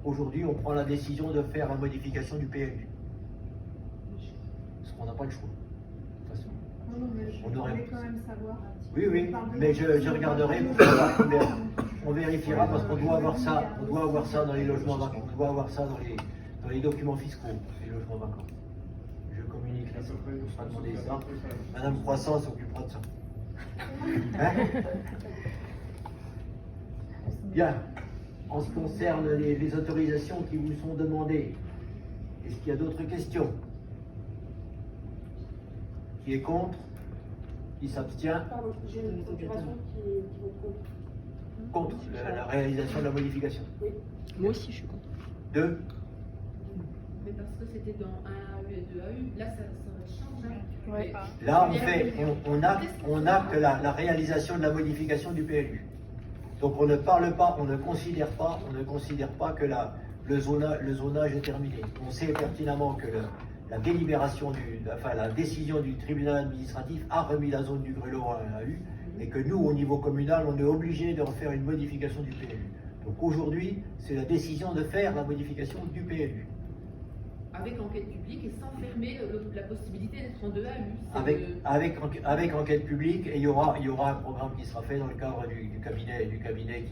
Aujourd'hui, on prend la décision de faire la modification du PLU. Parce qu'on n'a pas le choix. De toute façon. Non, mais je voulais quand même savoir. Oui, mais je regarderai pour savoir combien. On vérifiera parce qu'on doit avoir ça dans les logements vacants. On doit avoir ça dans les documents fiscaux, les logements vacants. Je communique là-dessus. On sera demandé ça. Madame Croissant s'occupera de ça. Hein? Bien. En ce qui concerne les autorisations qui vous sont demandées, est-ce qu'il y a d'autres questions? Qui est contre? Qui s'abstient? Pardon, j'ai une procuration qui vaut contre la réalisation de la modification. Oui. Moi aussi, je suis contre. Deux. Mais parce que c'était dans 1AU et 2AU, là ça change. Hein. Ouais. Là, on acte la réalisation de la modification du PLU. Donc on ne parle pas, on ne considère pas que le zonage est terminé. On sait pertinemment que la décision du tribunal administratif a remis la zone du Grelot à 1AU et que nous, au niveau communal, on est obligé de refaire une modification du PLU. Donc aujourd'hui, c'est la décision de faire la modification du PLU. Avec enquête publique et sans fermer la possibilité d'être en 2AU. Avec enquête publique, et il y aura un programme qui sera fait dans le cadre du cabinet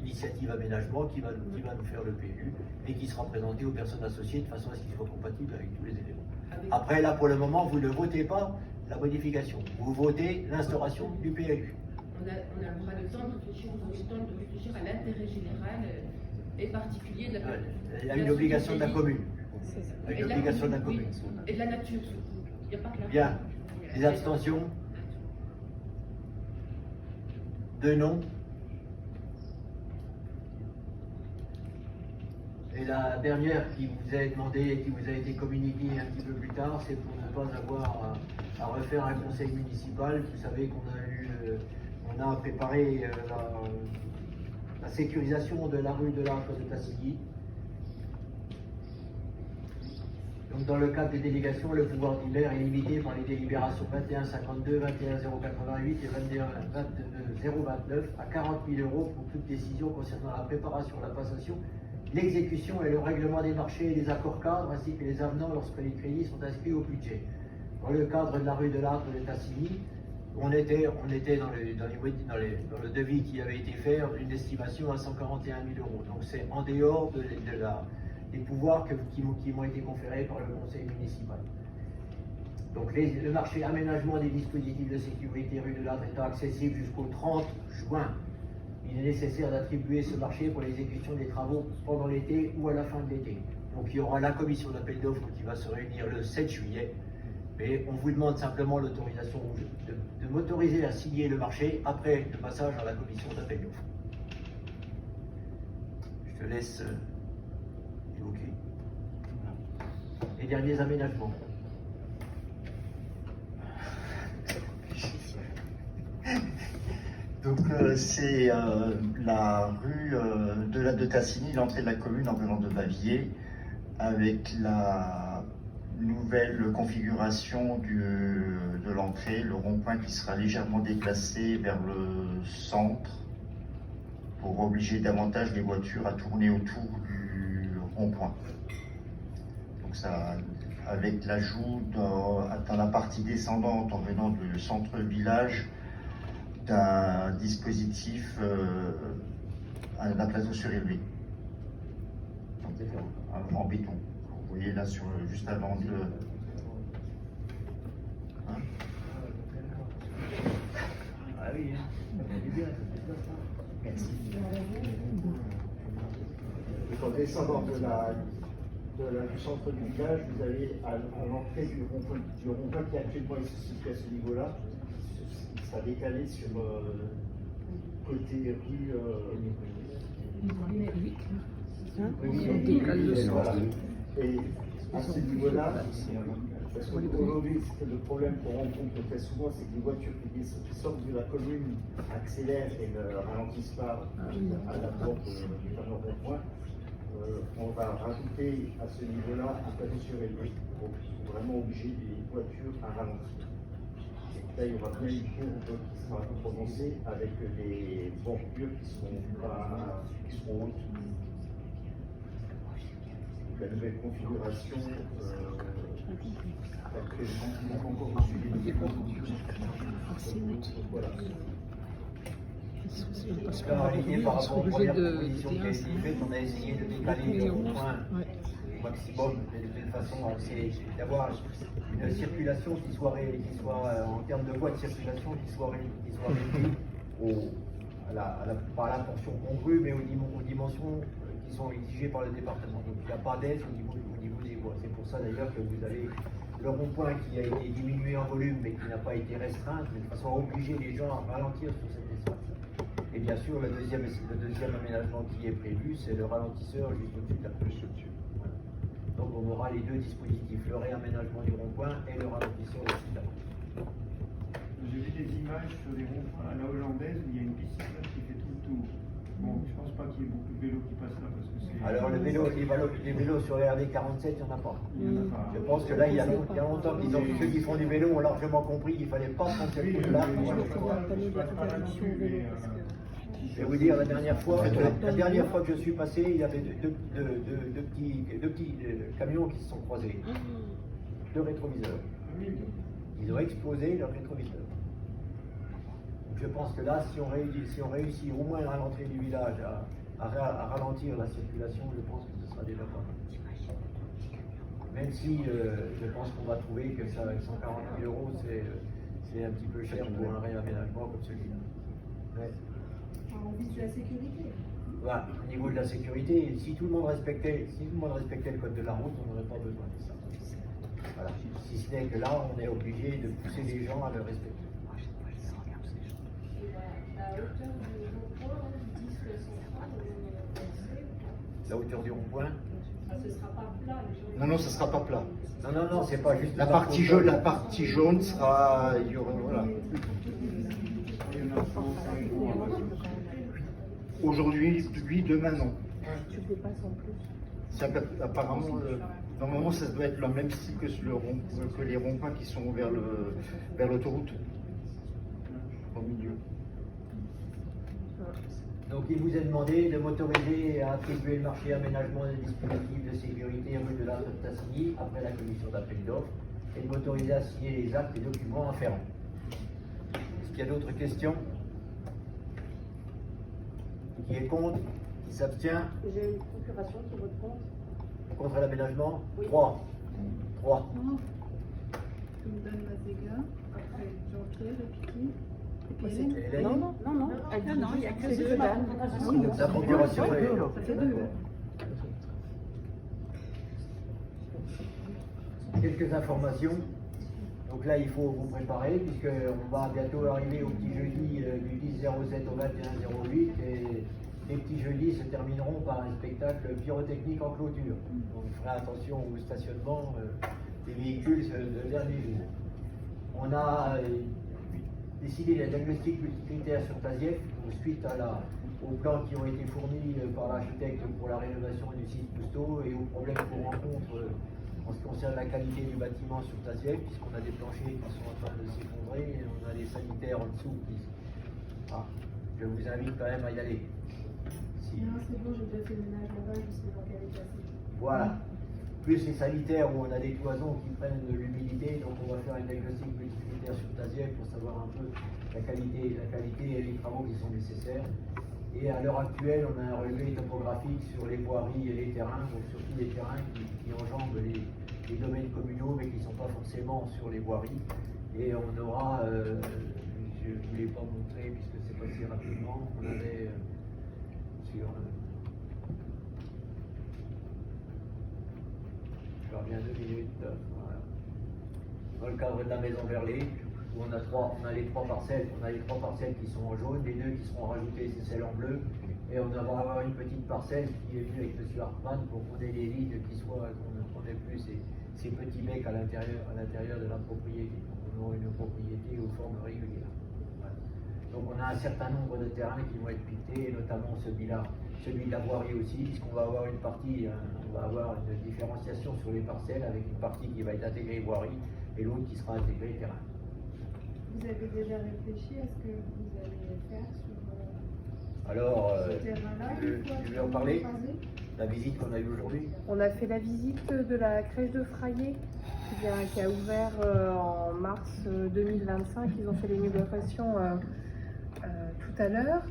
Initiative Aménagement qui va nous faire le PLU et qui sera présenté aux personnes associées de façon à ce qu'il soit compatible avec tous les éléments. Après, là, pour le moment, vous ne votez pas la modification, vous votez l'instauration du PLU. On aura le temps de réfléchir à l'intérêt général et particulier de la commune. Il y a une obligation de la commune. Avec l'obligation de la commune. Et de la nature surtout. Il n'y a pas que la Bien. Les abstentions? Deux non. Et la dernière qui vous est demandée et qui vous a été communiquée un petit peu plus tard, c'est pour ne pas avoir à refaire un conseil municipal. Vous savez qu'on a préparé la sécurisation de la rue de l'Arc de Tassigny. Donc dans le cadre des délégations, le pouvoir du maire est limité par les délibérations 2152, 21088 et 21029 à 40 000 € pour toute décision concernant la préparation, la passation, l'exécution et le règlement des marchés et des accords cadres, ainsi que les avenants lorsque les crédits sont inscrits au budget. Dans le cadre de la rue de l'Arbre de Tassigny, on était dans le devis qui avait été fait, une estimation à 141 000 €. Donc c'est en dehors des pouvoirs qui m'ont été conférés par le conseil municipal. Donc le marché aménagement des dispositifs de sécurité rue de l'Arbre étant accessible jusqu'au 30 juin, il est nécessaire d'attribuer ce marché pour l'exécution des travaux pendant l'été ou à la fin de l'été. Donc il y aura la commission d'appel d'offres qui va se réunir le 7 juillet. Mais on vous demande simplement l'autorisation de m'autoriser à signer le marché après le passage à la commission d'appel d'offres. Je te laisse évoquer les derniers aménagements. Donc c'est la rue de Tassigny, l'entrée de la commune en venant de Bavier, avec la nouvelle configuration de l'entrée, le rond-point qui sera légèrement déplacé vers le centre pour obliger davantage les voitures à tourner autour du rond-point. Donc ça, avec l'ajout dans la partie descendante en venant du centre-village d'un dispositif, d'un plateau surélevé en béton. Vous voyez là juste avant de... Hein? Ah oui, Merci. En descendant du centre du village, vous allez à l'entrée du rond-point qui actuellement est situé à ce niveau-là. Il sera décalé sur côté rue. On décale le centre. Voilà. Et à ce niveau-là, parce qu'aujourd'hui, le problème qu'on rencontre très souvent, c'est que les voitures qui sortent de la commune accélèrent et ne ralentissent pas à la porte du fameux rond-point. On va rajouter à ce niveau-là un plateau surélevé pour vraiment obliger les voitures à ralentir. Et là, il y aura bien une courbe qui sera prononcée avec des bordures qui seront hautes. La nouvelle configuration encore au-dessus des voilà. Par rapport aux premières propositions qui a été faite, on a essayé de décaler le rond-point au maximum, de telle façon d'avoir une circulation qui soit en termes de voies de circulation qui soit réduite par la portion congrue, mais aux dimensions qui sont exigées par le département. Donc il n'y a pas d'aide au niveau des voies. C'est pour ça d'ailleurs que vous avez le rond-point qui a été diminué en volume mais qui n'a pas été restreint, de façon à obliger les gens à ralentir sur cet espace. Et bien sûr, le deuxième aménagement qui est prévu, c'est le ralentisseur juste au-dessus de la structure. Voilà. Donc on aura les deux dispositifs, le réaménagement du rond-point et le ralentisseur au-dessus de la structure. J'ai vu des images sur des ronds-points à la hollandaise où il y a une bicyclette qui fait tout le tour. Bon, je pense pas qu'il y ait beaucoup de vélos qui passent là parce que c'est... Alors les vélos sur les RD47, il n'y en a pas. Je pense que là, il y a longtemps qu'ils ont ceux qui font du vélo ont largement compris qu'il ne fallait pas prendre cette route-là. Je vais vous dire, la dernière fois que je suis passé, il y avait deux petits camions qui se sont croisés. Deux rétroviseurs. Ils ont explosé leur rétroviseur. Donc je pense que là, si on réussit au moins à l'entrée du village à ralentir la circulation, je pense que ce sera déjà pas mal. Même si je pense qu'on va trouver que ça, avec 140 000 €, c'est un petit peu cher pour un réaménagement comme celui-là. Ouais. On vise la sécurité. Voilà, au niveau de la sécurité, si tout le monde respectait le code de la route, on n'aurait pas besoin de ça. Voilà. Si ce n'est que là, on est obligé de pousser les gens à le respecter. La hauteur du rond-point, ce sera pas plat, les gens. Non, ce ne sera pas plat. Non, c'est pas juste La partie jaune sera. Il y aura, voilà. Aujourd'hui, demain, non. Tu peux pas sans plus. C'est apparemment Normalement, ça doit être le même style que, que les ronds-points qui sont vers l'autoroute, au milieu. Donc il vous est demandé de m'autoriser à attribuer le marché aménagement des dispositifs de sécurité rue de l'Arc de Tassigny après la commission d'appel d'offres et de m'autoriser à signer les actes et documents afférents. Est-ce qu'il y a d'autres questions? Qui est contre? Qui s'abstient? J'ai une procuration qui vote contre. Contre l'aménagement? Oui. 3. Je me donne Mazéga, après Jean-Pierre et Piquet. Et puis Hélène. Non, il n'y a que deux dames. La procuration est... Ça fait deux. Quelques informations. Donc là, il faut vous préparer, puisqu'on va bientôt arriver au petit jeudi du 10-07 au 21-08, et les petits jeudis se termineront par un spectacle pyrotechnique en clôture. Donc ferez attention au stationnement des véhicules de dernier jour. On a décidé des diagnostics multicritères sur Tazieff, suite aux plans qui ont été fournis par l'architecte pour la rénovation du site Cousteau et aux problèmes qu'on rencontre en ce qui concerne la qualité du bâtiment sur Tazieff, puisqu'on a des planchers qui sont en train de s'effondrer et on a des sanitaires en dessous. Je vous invite quand même à y aller. Non, c'est bon, j'ai déjà fait le ménage là-bas, je sais dans quel état c'est. Voilà. Plus les sanitaires où on a des cloisons qui prennent de l'humidité, donc on va faire un diagnostic multicritère sur Tazieff pour savoir un peu la qualité et les travaux qui sont nécessaires. Et à l'heure actuelle, on a un relevé topographique sur les voiries et les terrains, donc surtout les terrains qui enjambent les domaines communaux, mais qui ne sont pas forcément sur les voiries. Et on aura, je ne voulais pas montrer puisque c'est passé rapidement, on avait sur... je reviens 2 minutes, voilà. Dans le cadre de la maison Verlet, où on a les trois parcelles qui sont en jaune, les 2 qui seront rajoutées, c'est celle en bleu, et on va avoir une petite parcelle qui est venue avec M. Hartmann pour qu'on ait les lignes qui soient, qu'on n'ait plus ces petits mecs à l'intérieur de la propriété. Donc on aura une propriété aux formes régulières. Voilà. Donc on a un certain nombre de terrains qui vont être piquetés, et notamment celui de la voirie aussi, puisqu'on va avoir une partie, on va avoir une différenciation sur les parcelles avec une partie qui va être intégrée voirie et l'autre qui sera intégrée terrain. Vous avez déjà réfléchi à ce que vous allez faire sur Alors, ce terrain-là? je vais en parler. La visite qu'on a eue aujourd'hui. On a fait la visite de la crèche de Fraillé qui a ouvert en mars 2025. Ils ont fait l'inauguration tout à l'heure.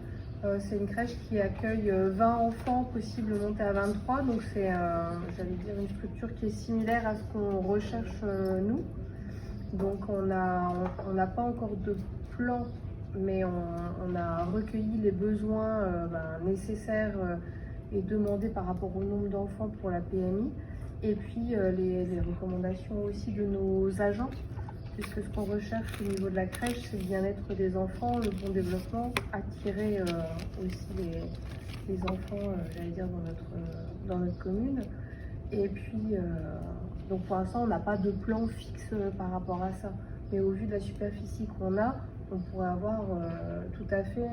C'est une crèche qui accueille 20 enfants, possible monter à 23. Donc c'est, j'allais dire, une structure qui est similaire à ce qu'on recherche nous. Donc on n'a pas encore de plan, mais on a recueilli les besoins nécessaires et demandés par rapport au nombre d'enfants pour la PMI. Et puis les recommandations aussi de nos agents, puisque ce qu'on recherche au niveau de la crèche, c'est le bien-être des enfants, le bon développement, attirer aussi les enfants, j'allais dire, dans notre commune. Et puis, donc pour l'instant, on n'a pas de plan fixe par rapport à ça. Mais au vu de la superficie qu'on a, on pourrait avoir tout à fait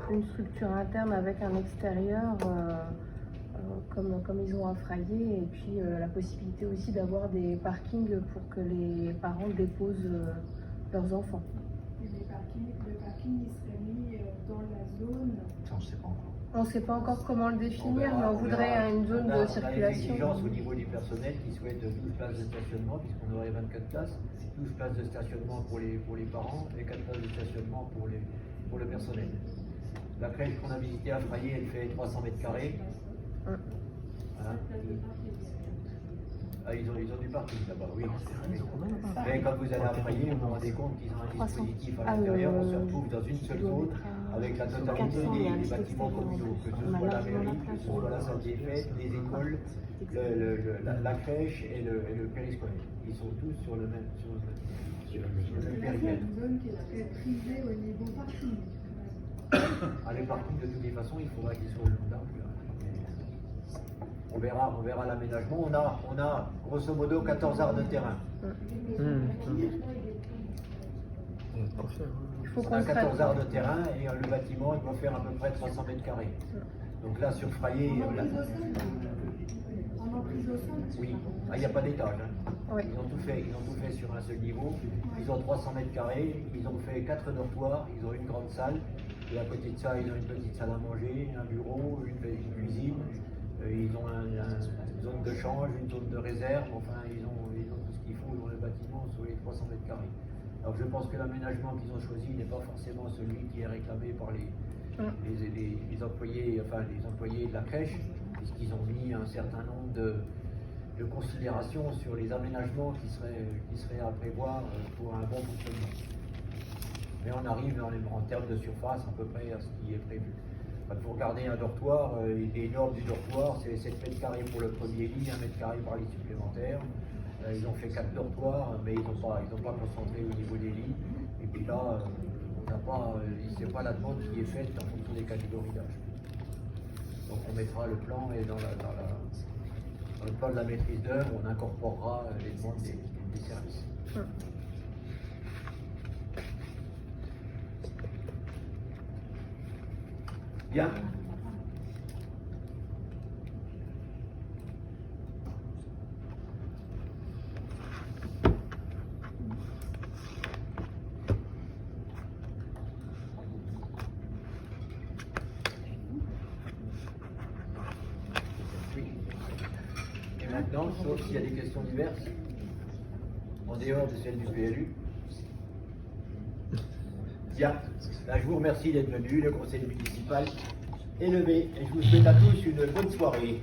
une structure interne avec un extérieur comme ils ont à Fraillé, et puis la possibilité aussi d'avoir des parkings pour que les parents déposent leurs enfants. Et le parking, il serait mis dans la zone. Ça, on ne sait pas encore. On ne sait pas encore comment le définir, mais on voudrait une zone de circulation. On a une exigence au niveau du personnel qui souhaite 12 places de stationnement, puisqu'on aurait 24 places, 12 places de stationnement pour les parents et 4 places de stationnement pour le personnel. La crèche qu'on a visitée à Fraillé, elle fait 300 mètres carrés. Voilà. Ah, ils ont du parking là-bas, oui. Mais quand vous allez à Fraillé, vous vous rendez compte qu'ils ont un dispositif à l'intérieur, on se retrouve dans une seule zone avec la totalité des bâtiments communaux, que ce soit la mairie, que ce soit la salle des fêtes, les écoles, la crèche et le périscolaire. Ils sont tous sur le même périmètre. C'est une zone qui est très prisée au niveau parking. Les parkings, de toutes les façons, il faudra qu'ils soient au long d'arbre. On verra l'aménagement. On a grosso modo 14 arts de terrain. On a 14 arts de terrain et le bâtiment il doit faire à peu près 300 mètres carrés. Donc là sur Fraillé, reprise au sol? Oui, il n'y a pas d'étage. Hein. Oui. Ils ont tout fait sur un seul niveau. Ils ont 300 mètres carrés, ils ont fait 4 dortoirs, ils ont une grande salle. Et à côté de ça, ils ont une petite salle à manger, un bureau, une cuisine. Ils ont une zone de change, une zone de réserve. Enfin, ils ont tout ce qu'il faut dans le bâtiment sur les 300 mètres carrés. Alors je pense que l'aménagement qu'ils ont choisi n'est pas forcément celui qui est réclamé par les employés, enfin les employés de la crèche, puisqu'ils ont mis un certain nombre de considérations sur les aménagements qui seraient à prévoir pour un bon fonctionnement. Mais on arrive en termes de surface à peu près à ce qui est prévu. Quand vous regardez un dortoir, les normes du dortoir, c'est 7 mètres carrés pour le premier lit, 1 mètre carré par lit supplémentaire. Ils ont fait 4 dortoirs, mais ils n'ont pas concentré au niveau des lits. Et puis là, c'est pas la demande qui est faite en fonction des catégories d'âge. Donc on mettra le plan et dans le plan de la maîtrise d'œuvre, on incorporera les demandes des services. Bien. Et maintenant, sauf s'il y a des questions diverses, en dehors de celles du PLU. Bien, là, je vous remercie d'être venu, le conseil municipal est levé, et je vous souhaite à tous une bonne soirée.